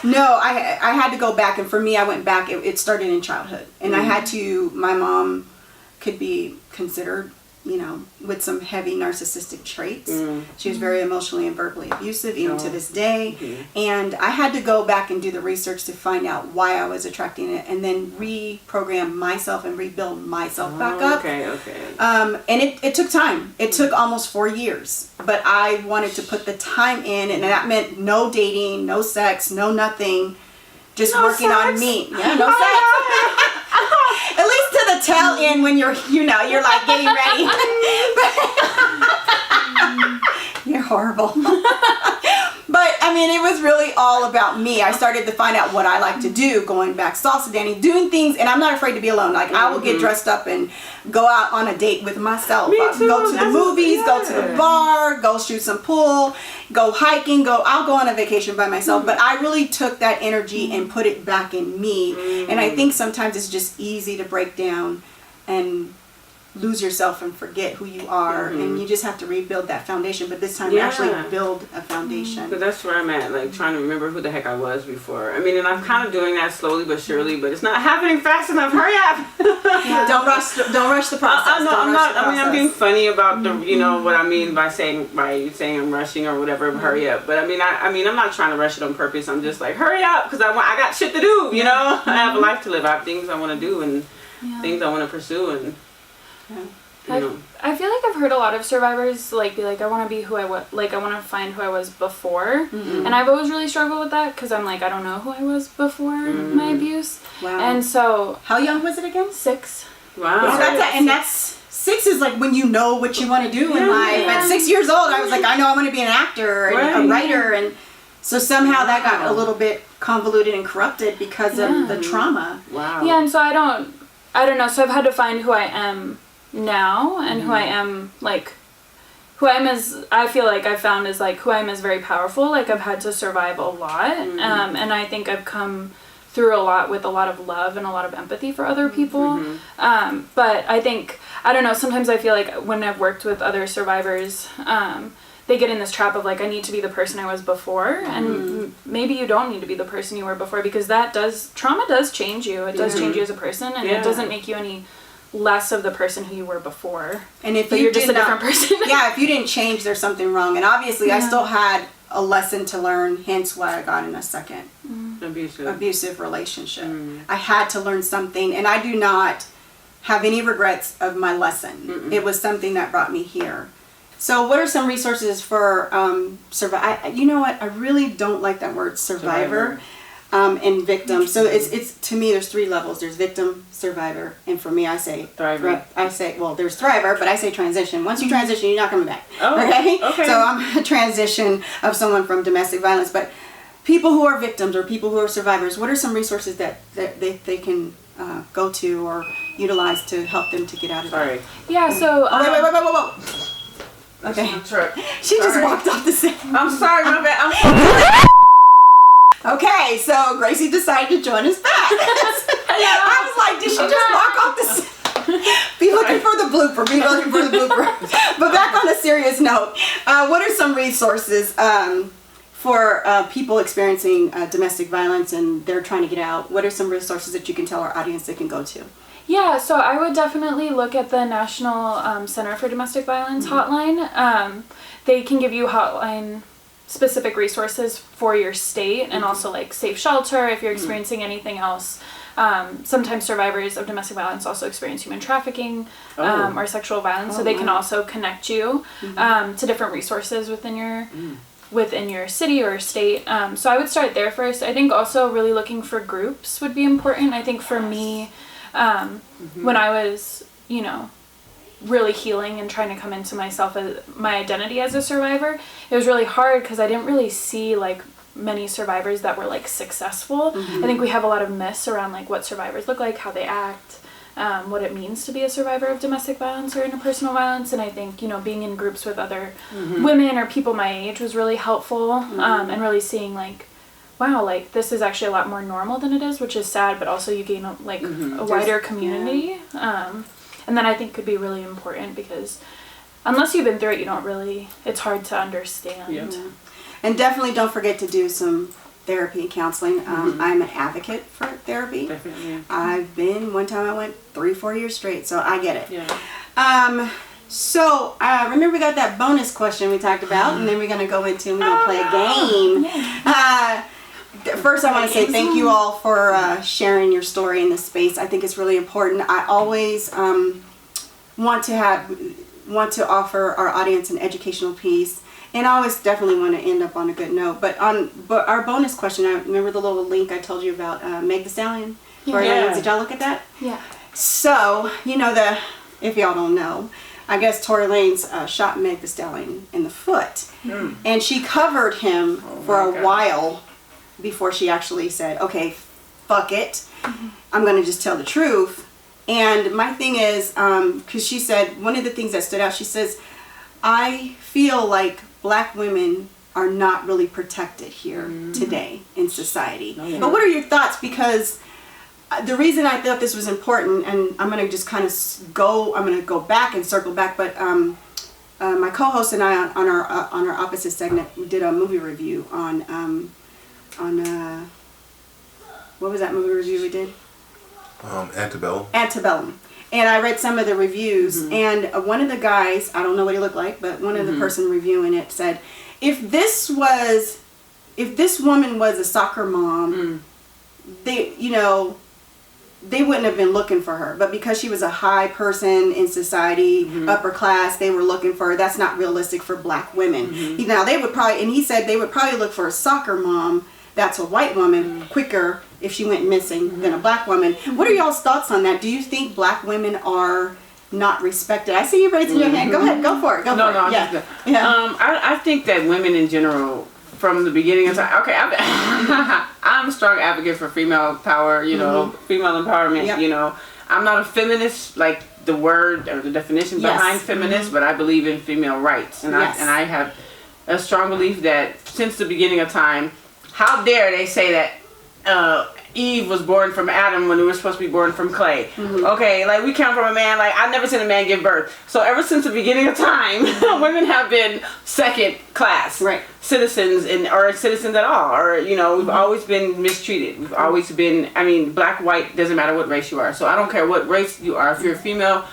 S1: no, I had to go back, and for me, I went back. It started in childhood, and I had to. My mom could be considered, with some heavy narcissistic traits. She was very emotionally and verbally abusive, even to this day. And I had to go back and do the research to find out why I was attracting it, and then reprogram myself and rebuild myself back up.
S3: Okay.
S1: And it took time. It took almost 4 years. But I wanted to put the time in, and that meant no dating, no sex, no nothing. Just working on me. Yeah, no sex. At least to the tail end when you're like getting ready. You're horrible. But I mean, it was really all about me. I started to find out what I like to do, going back salsa dancing, doing things, and I'm not afraid to be alone. Like I will get dressed up and go out on a date with myself.
S3: Me too.
S1: Go to the movies, go to the bar, go shoot some pool, go hiking, I'll go on a vacation by myself. But I really took that energy and put it back in me. And I think sometimes it's just easy to break down and lose yourself and forget who you are, and you just have to rebuild that foundation. But this time you actually build a foundation.
S3: But that's where I'm at, like trying to remember who the heck I was before. I mean, and I'm kind of doing that slowly but surely, but it's not happening fast enough. Hurry up!
S1: Don't rush the process.
S3: I'm being funny about the, what I mean by saying I'm rushing or whatever. Hurry up! But I mean, I'm not trying to rush it on purpose. I'm just like, hurry up, because I got shit to do. I have a life to live. I have things I want to do and things I want to pursue and.
S5: I feel like I've heard a lot of survivors be like, I want to be who I was, I want to find who I was before, and I've always really struggled with that because I'm like, I don't know who I was before my abuse.
S1: Wow.
S5: And so,
S1: how young was it again?
S5: 6.
S3: Wow.
S1: That's 6 is like when you know what you want to do in life. At 6 years old, I was like, I know I want to be an actor and a writer, and so somehow that got a little bit convoluted and corrupted because of the trauma.
S3: Wow.
S5: Yeah, and so I don't know. So I've had to find who I am now, and who I am, who I am is, I feel like I've found is who I am is very powerful. I've had to survive a lot, and I think I've come through a lot with a lot of love and a lot of empathy for other people. But I think, I don't know, sometimes I feel like when I've worked with other survivors, they get in this trap of I need to be the person I was before, and maybe you don't need to be the person you were before, because trauma does change you. It does change you as a person, and it doesn't make you any less of the person who you were before.
S1: And if
S5: you're just a different person.
S1: Yeah, if you didn't change, there's something wrong. And obviously, I still had a lesson to learn, hence why I got in a second abusive relationship. I had to learn something, and I do not have any regrets of my lesson. It was something that brought me here. So what are some resources for you know what? I really don't like that word survivor. And victim. So it's to me there's 3 levels. There's victim, survivor, and for me I say
S3: thriver.
S1: There's thriver, but I say transition. Once you transition, you're not coming back.
S3: Oh, okay.
S1: So I'm a transition of someone from domestic violence. But people who are victims or people who are survivors, what are some resources that they can go to or utilize to help them to get out of that?
S5: Yeah. So
S1: wait. Okay. She
S3: Sorry.
S1: just walked off the set.
S3: I'm sorry, my bad. I'm sorry.
S1: Okay, so Gracie decided to join us back. I was like, did she just walk off the set? Be looking for the blooper. But back on a serious note, what are some resources for people experiencing domestic violence and they're trying to get out? What are some resources that you can tell our audience they can go to?
S5: Yeah, so I would definitely look at the National Center for Domestic Violence hotline. They can give you hotline specific resources for your state and also like safe shelter if you're experiencing anything else. Sometimes survivors of domestic violence also experience human trafficking or sexual violence, so they can also connect you to different resources within your city or state. So I would start there first. I think also really looking for groups would be important. I think for me, when I was, really healing and trying to come into myself as my identity as a survivor, it was really hard because I didn't really see like many survivors that were like successful. I think we have a lot of myths around like what survivors look like, how they act, what it means to be a survivor of domestic violence or interpersonal violence. And I think, being in groups with other women or people my age was really helpful, and really seeing like, wow, like this is actually a lot more normal than it is, which is sad, but also you gain a wider community. And then I think could be really important because unless you've been through it, it's hard to understand.
S3: Yeah.
S1: And definitely don't forget to do some therapy and counseling. I'm an advocate for therapy.
S3: Definitely.
S1: One time I went 3-4 years straight, so I get it.
S3: Yeah.
S1: So remember we got that bonus question we talked about, and then we're going to go into, we're going to play a game. First, I want to say thank you all for sharing your story in this space. I think it's really important. I always want to offer our audience an educational piece, and I always definitely want to end up on a good note. But our bonus question, I remember the little link I told you about Meg Thee Stallion.
S5: Yeah.
S1: Did y'all look at that?
S5: Yeah.
S1: So if y'all don't know, I guess Tory Lanez shot Meg Thee Stallion in the foot, and she covered him for a while before she actually said, okay, fuck it, I'm going to just tell the truth. And my thing is, because she said, one of the things that stood out, she says, I feel like black women are not really protected here today in society. But what are your thoughts? Because the reason I thought this was important, and I'm going to just kind of go back and circle back, but my co-host and I on our opposite segment, we did a movie review on what was that movie review we did? Antebellum. And I read some of the reviews, and one of the guys, I don't know what he looked like, but one of the person reviewing it said, if this woman was a soccer mom, they wouldn't have been looking for her. But because she was a high person in society, upper class, they were looking for her. That's not realistic for black women. Now they would probably, and he said they would probably look for a soccer mom that's a white woman quicker if she went missing than a black woman. What are y'all's thoughts on that? Do you think black women are not respected? I see you raising your hand. Go ahead, go for it.
S3: I think that women in general, from the beginning of time, I'm a strong advocate for female power, female empowerment, I'm not a feminist, like the word or the definition behind feminist, but I believe in female rights. And I have a strong belief that since the beginning of time, how dare they say that Eve was born from Adam when we were supposed to be born from clay. Okay, like we come from a man. Like I've never seen a man give birth. So ever since the beginning of time, women have been second class citizens or citizens at all. Or we've always been mistreated. We've always been. I mean, black, white, doesn't matter what race you are. So I don't care what race you are. If you're a female,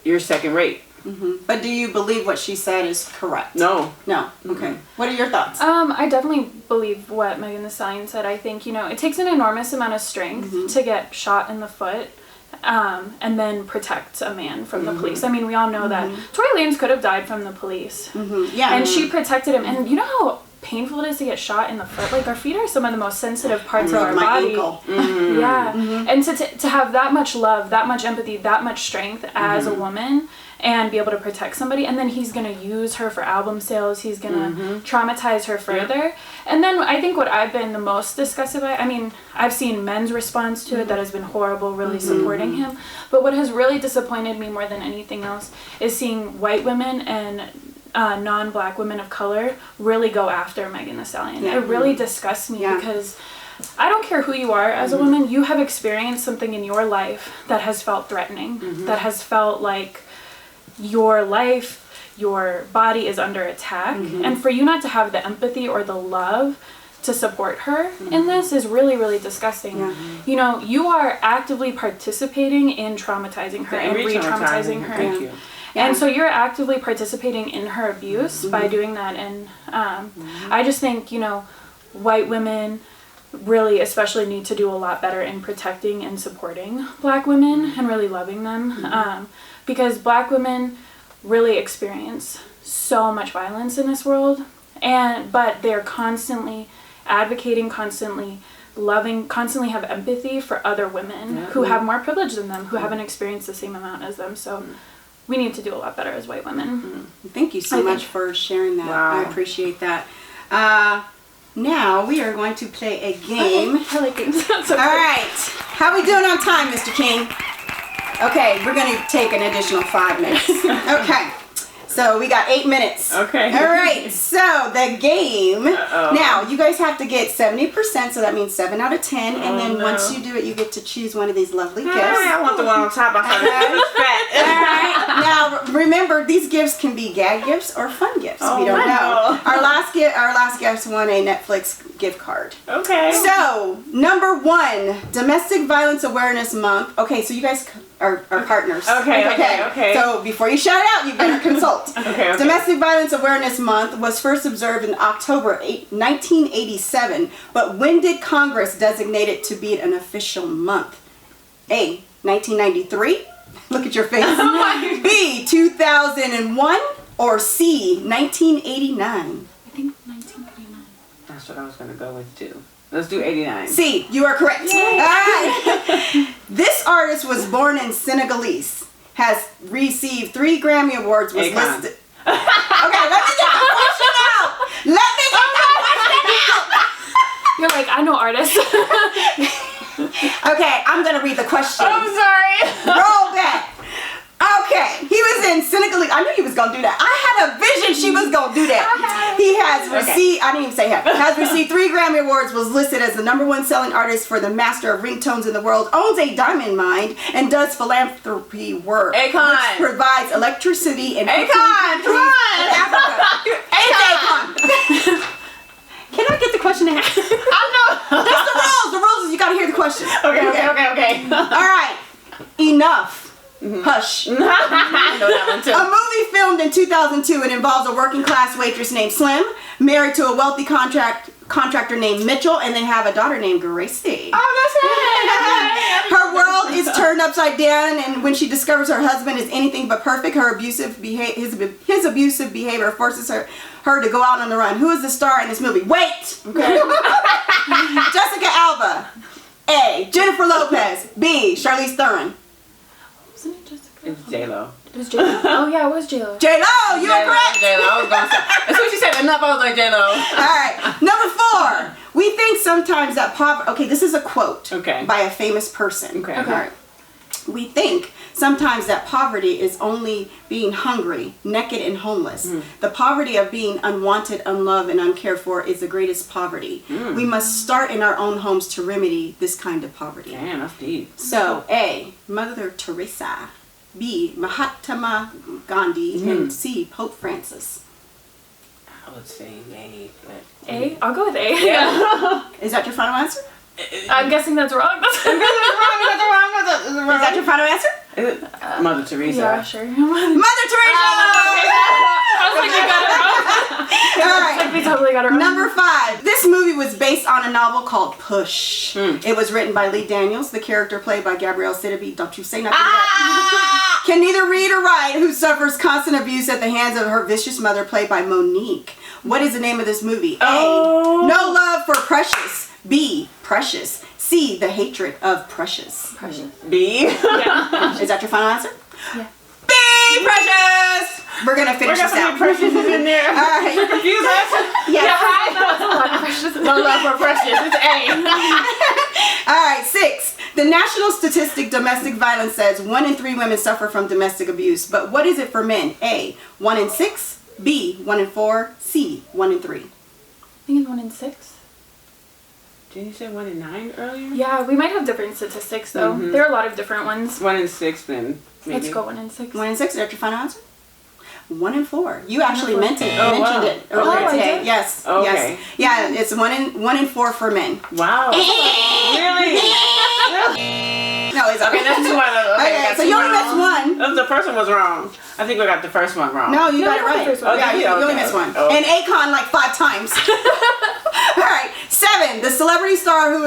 S3: you're second rate.
S1: But do you believe what she said is correct?
S3: No.
S1: Okay. What are your thoughts?
S5: I definitely believe what Megan Thee Stallion said. I think, it takes an enormous amount of strength to get shot in the foot and then protect a man from the police. I mean, we all know that Tory Lanez could have died from the police.
S1: Yeah.
S5: And she protected him. And you know how painful it is to get shot in the foot? Like, our feet are some of the most sensitive parts of our body.
S1: Ankle.
S5: Yeah. And to have that much love, that much empathy, that much strength as a woman, and be able to protect somebody, and then he's gonna use her for album sales, he's gonna traumatize her further. And then I think what I've been the most disgusted by, I mean, I've seen men's response to it that has been horrible, really supporting him, but what has really disappointed me more than anything else is seeing white women and non-black women of color really go after Megan Thee Stallion. It really disgusts me because I don't care who you are as a woman, you have experienced something in your life that has felt threatening, that has felt like your life, your body is under attack, and for you not to have the empathy or the love to support her in this is really, really disgusting. You are actively participating in traumatizing her and re-traumatizing her.
S3: Thank you.
S5: And so you're actively participating in her abuse by doing that. And I just think, white women really especially need to do a lot better in protecting and supporting black women and really loving them. Because black women really experience so much violence in this world, but they're constantly advocating, constantly loving, constantly have empathy for other women who have more privilege than them, who haven't experienced the same amount as them. So we need to do a lot better as white women.
S1: Thank you so much for sharing that.
S3: Wow.
S1: I appreciate that. Now we are going to play a game.
S5: I like games.
S1: All right. How we doing on time, Mr. King? Okay, we're going to take an additional 5 minutes. Okay. So we got 8 minutes.
S3: Okay.
S1: All right. So the game. Now you guys have to get 70%. So that means 7 out of 10. And then once you do it, you get to choose one of these lovely gifts.
S3: I want the one on top. I
S1: All right. Now remember, these gifts can be gag gifts or fun gifts. We don't know. Our last guest won a Netflix gift card.
S3: Okay.
S1: So number 1, Domestic Violence Awareness Month. Okay, so you guys are partners.
S3: Okay.
S1: So before you shout out, you better consult.
S3: Okay.
S1: Domestic Violence Awareness Month was first observed in October 1987, but when did Congress designate it to be an official month? A, 1993. Look at your face. B, 2001, or C, 1989.
S5: I think 1989.
S3: That's what I was going to go with too. Let's do 89.
S1: C, you are correct.
S5: Yay.
S1: All right. This artist was born in Senegalese, has received 3 Grammy Awards, was
S3: Akon.
S1: listed. Okay, let me get the question out. Let me get the question out.
S5: You're like, I know artists.
S1: Okay, I'm going to read the question.
S3: I'm sorry.
S1: Roll back. Okay, he was in Senegalese. I knew he was going to do that. I had a vision she was going to do that. He has received, I didn't even say has received 3 Grammy Awards, was listed as the #1 selling artist for the master of ringtones in the world, owns a diamond mine, and does philanthropy work.
S3: Akon.
S1: Which provides electricity and
S3: Akon, come on.
S1: Africa. Akon. Can I get the question out?
S3: I know.
S1: That's the rules. The rules is you got to hear the question.
S3: Okay.
S1: All right. Enough. Hush.
S3: I know that one too.
S1: A movie filmed in 2002. It involves a working class waitress named Slim, married to a wealthy contractor named Mitchell, and they have a daughter named Gracie.
S3: Oh, that's right.
S1: Her world is turned upside down, and when she discovers her husband is anything but perfect, his abusive behavior forces her to go out on the run. Who is the star in this movie? Wait. Okay. Jessica Alba. A, Jennifer Lopez. B, Charlize Theron.
S5: Wasn't it Jessica?
S3: It was J-Lo.
S5: It was J-Lo. Oh yeah, it was J-Lo.
S1: J-Lo, you are correct.
S3: J-Lo. I was going to say. As soon as she said enough, I was like, J-Lo.
S1: All right. Number 4. We think sometimes that poverty. Okay, this is a quote.
S3: Okay.
S1: By a famous person.
S3: Okay.
S1: All right. We think sometimes that poverty is only being hungry, naked, and homeless. The poverty of being unwanted, unloved, and uncared for is the greatest poverty. We must start in our own homes to remedy this kind of poverty.
S3: Damn, that's deep.
S1: So, A, Mother Teresa. B, Mahatma Gandhi. And C, Pope Francis.
S3: I would say A. But
S5: A? I'll go with A.
S3: Yeah.
S1: Is that your final answer?
S5: I'm guessing that's wrong.
S1: Is that your final answer?
S3: Is it Mother Teresa?
S5: Yeah, sure.
S1: Mother Teresa!
S5: I was like, you got it wrong.
S1: All right.
S5: Like, we totally got it wrong.
S1: Number 5. This movie was based on a novel called Push. It was written by Lee Daniels, the character played by Gabrielle Sidibe. Don't you say nothing that. Can neither read or write, who suffers constant abuse at the hands of her vicious mother, played by Monique. What is the name of this movie? A, No Love for Precious. B, Precious. C, The Hatred of Precious.
S3: B.
S5: Yeah.
S1: Is that your final answer?
S5: Yeah.
S1: B, Precious! We're going to finish this out.
S3: Precious is in there.
S1: All right.
S3: You're confused, us?
S1: Yeah.
S5: That's a lot of precious.
S3: No love for Precious. It's A.
S1: All right, 6. The national statistic domestic violence says 1 in 3 women suffer from domestic abuse. But what is it for men? A, 1 in 6. B, 1 in 4. C, 1 in 3.
S5: I think it's 1 in 6.
S3: Did you say 1 in 9 earlier?
S5: Yeah, we might have different statistics though. There are a lot of different ones.
S3: 1 in 6 then. Maybe.
S5: Let's go 1 in 6.
S1: 1 in 6. Is that your final answer? 1 in 4. You actually mentioned
S3: Oh, wow.
S1: it earlier
S5: Oh, I
S1: today.
S5: did?
S1: Yes.
S3: Okay.
S1: Yes. Yeah, it's 1 in 4 for men.
S3: Wow. Really?
S1: No, it's
S3: Okay, that's 2 out of
S1: Okay, so you only missed 1.
S3: The first one was wrong. I think we got the first one wrong.
S1: No, you got it
S5: you got the
S1: right.
S5: first one.
S1: Yeah,
S3: Okay,
S1: you only
S3: okay.
S1: missed 1.
S3: Oh.
S1: And Akon like 5 times. All right. 7. The celebrity star who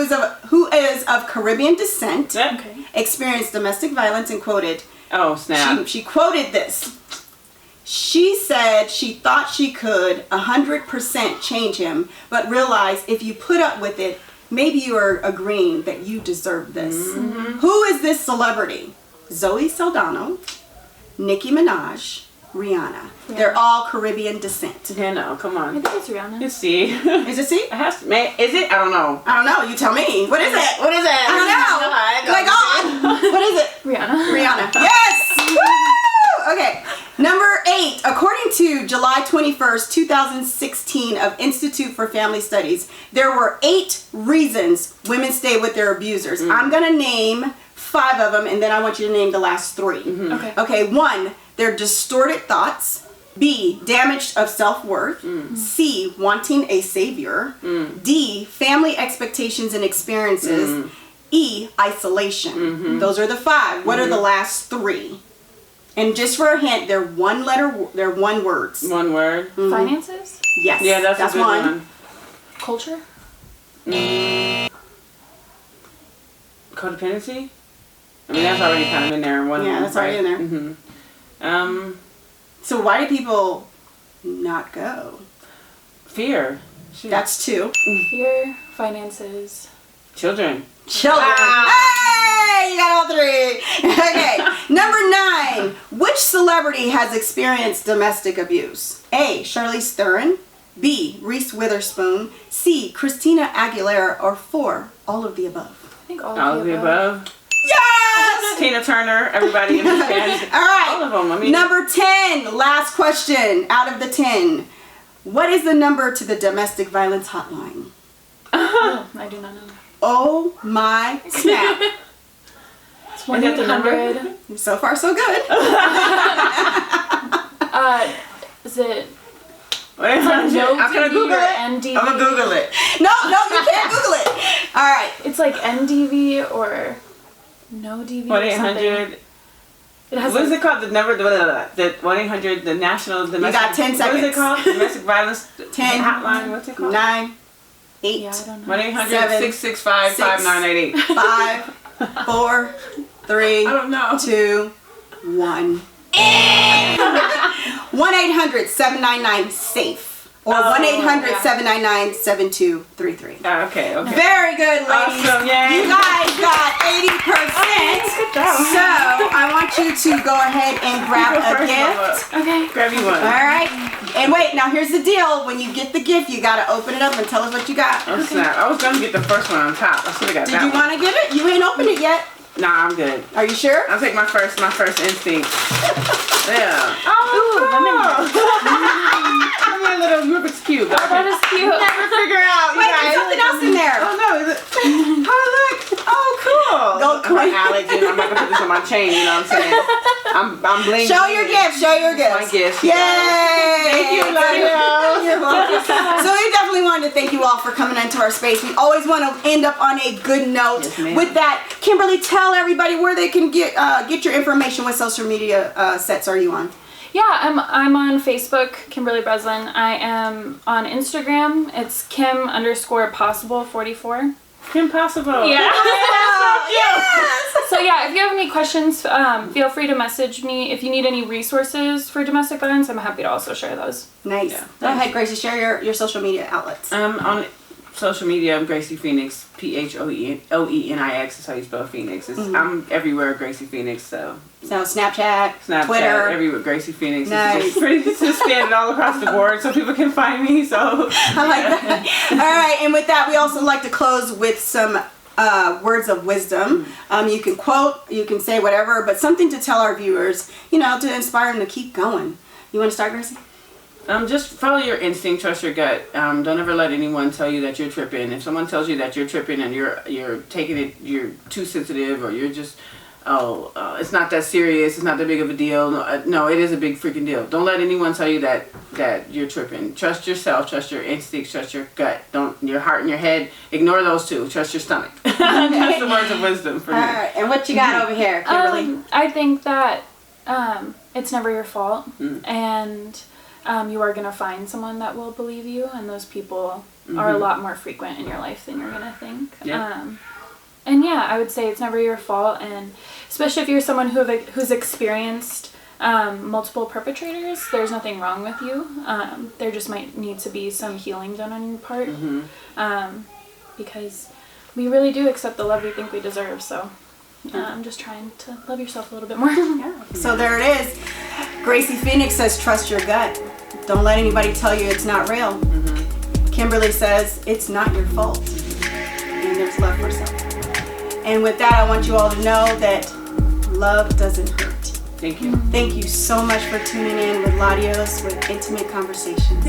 S1: is of Caribbean descent
S3: Yeah.
S5: Okay.
S1: experienced domestic violence and quoted.
S3: Oh, snap.
S1: She quoted this. She said she thought she could 100% change him, but realized if you put up with it, maybe you are agreeing that you deserve this. Who is this celebrity? Zoe Saldana, Nicki Minaj, Rihanna. They're all Caribbean descent.
S3: Yeah, no, come
S5: I
S3: on.
S5: think it's Rihanna.
S3: Let's see.
S1: Is it C?
S3: It has to, man, is it? I don't know.
S1: I don't know. You tell me. What is it?
S3: What is it?
S1: I don't know. Like on. What is it?
S5: Rihanna.
S1: Rihanna. Yes! Woo! Okay. Number 8. According to July 21st, 2016 of Institute for Family Studies, there were 8 reasons women stay with their abusers. I'm going to name 5 of them, and then I want you to name the last 3.
S5: Okay.
S1: Okay. 1, their distorted thoughts. B, damage of self-worth. C, wanting a savior. D, family expectations and experiences. E, isolation. Those are the 5. What are the last 3? And just for a hint, they're one words.
S3: 1 word.
S5: Finances.
S1: Yes.
S3: Yeah, that's a good one.
S5: Culture.
S3: Codependency? I mean, that's already kind of in there.
S1: Yeah, that's already in there.
S3: Mm-hmm.
S1: So why do people not go?
S3: Fear. Shoot.
S1: That's 2.
S5: Fear. Finances.
S3: Children.
S1: Children. Hey, you got all 3. Okay. Number 9. Which celebrity has experienced domestic abuse? A, Charlize Theron. B, Reese Witherspoon. C, Christina Aguilera. Or 4, all of the above.
S5: I think all
S3: All of the above.
S1: Yes!
S3: Tina Turner, everybody in the fans.
S1: All right.
S3: All of them. I mean,
S1: Number 10, last question out of the 10. What is the number to the domestic violence hotline?
S5: Oh, I do not know.
S1: Oh my snap.
S5: It's
S3: Is that the number?
S5: 1-800.
S1: So far, so good.
S5: Is it?
S3: Wait,
S5: No
S3: I'm gonna
S5: DV
S3: Google
S5: or
S3: it.
S5: NDV?
S3: I'm gonna Google it.
S1: No, you can't Google it. All right.
S5: It's like NDV or no DV. or something.
S3: 1-800.
S5: It has.
S3: What is it called? The number, the 1-800, the national domestic.
S1: got 10
S3: What is
S1: seconds.
S3: it called? Domestic violence
S1: 10,
S3: hotline. What's it called?
S1: 9, 8,
S5: Yeah, I don't know.
S3: 1-800-665-5988.
S1: 5, 4, 3,
S3: I don't know.
S1: 2, 1. 1-800-799-SAFE or 1-800-799-7233.
S3: Okay.
S1: Very good, ladies.
S3: Awesome, yay.
S1: You guys got 80%.
S5: Good job.
S1: So I want you to go ahead and grab a gift.
S5: Okay.
S3: Grab you one.
S1: All right. And wait, now here's the deal. When you get the gift, you got to open it up and tell us what you got.
S3: Oh, snap. I was going to get the first one on top. I should have got
S1: Did
S3: that
S1: you
S3: one.
S1: want to get it? You ain't opened it yet.
S3: Nah, I'm good.
S1: Are you sure?
S3: I'll take my first instinct. Yeah. Give me a little Rubik's Cube.
S5: Oh, that is cute.
S3: Never figure out.
S1: Wait, there's something else in there.
S3: Oh, no. Is it? Oh, look. Oh, cool.
S1: Gold
S3: I'm
S1: coin.
S3: like Alex, I'm not going to put this on my chain, you know what I'm saying? I'm bling.
S1: Show your gift. Show your gift.
S3: My gift.
S1: Yay!
S3: Thank you, LaDios.
S1: You're welcome. So we definitely wanted to thank you all for coming into our space. We always want to end up on a good note.
S3: Yes, ma'am.
S1: With that, Kimberly, tell everybody where they can get your information. What social media sets are you on?
S5: Yeah, I'm on Facebook, Kimberley Breslin. I am on Instagram. It's Kim_possible44.
S3: Kim Possible.
S5: Yeah.
S1: Yes.
S5: So yeah, if you have any questions, feel free to message me. If you need any resources for domestic violence, I'm happy to also share those.
S1: Nice.
S3: Yeah.
S1: Go ahead, Gracie. Share your social media outlets.
S3: On social media, I'm Gracie Phoenix. PHOENIX is how you spell Phoenix. I'm everywhere, Gracie Phoenix. So
S1: Snapchat,
S3: Twitter, everywhere, Gracie Phoenix.
S1: Nice.
S3: It's pretty just scattered all across the board, so people can find me. So
S1: I like that. All right, and with that, we also like to close with some words of wisdom. You can quote, you can say whatever, but something to tell our viewers, to inspire them to keep going. You want to start, Gracie?
S3: Just follow your instinct, trust your gut. Don't ever let anyone tell you that you're tripping. If someone tells you that you're tripping and you're taking it, you're too sensitive, or you're just, it's not that serious, it's not that big of a deal. No, it is a big freaking deal. Don't let anyone tell you that you're tripping. Trust yourself, trust your instincts, trust your gut. Don't your heart and your head. Ignore those two. Trust your stomach. That's the words of wisdom for me.
S1: All right, and what you got over here, Kimberly?
S5: I think that it's never your fault, and you are going to find someone that will believe you, and those people are a lot more frequent in your life than you're going to think.
S3: Yeah.
S5: And yeah, I would say it's never your fault, and especially if you're someone who's experienced multiple perpetrators, there's nothing wrong with you. There just might need to be some healing done on your part, because we really do accept the love we think we deserve, so just trying to love yourself a little bit more.
S1: Yeah. So there it is. Gracie Phoenix says, trust your gut. Don't let anybody tell you it's not real. Kimberly says, it's not your fault. And there's love for self. And with that, I want you all to know that love doesn't hurt.
S3: Thank you.
S1: Thank you so much for tuning in with LaDios with Intimate Conversations.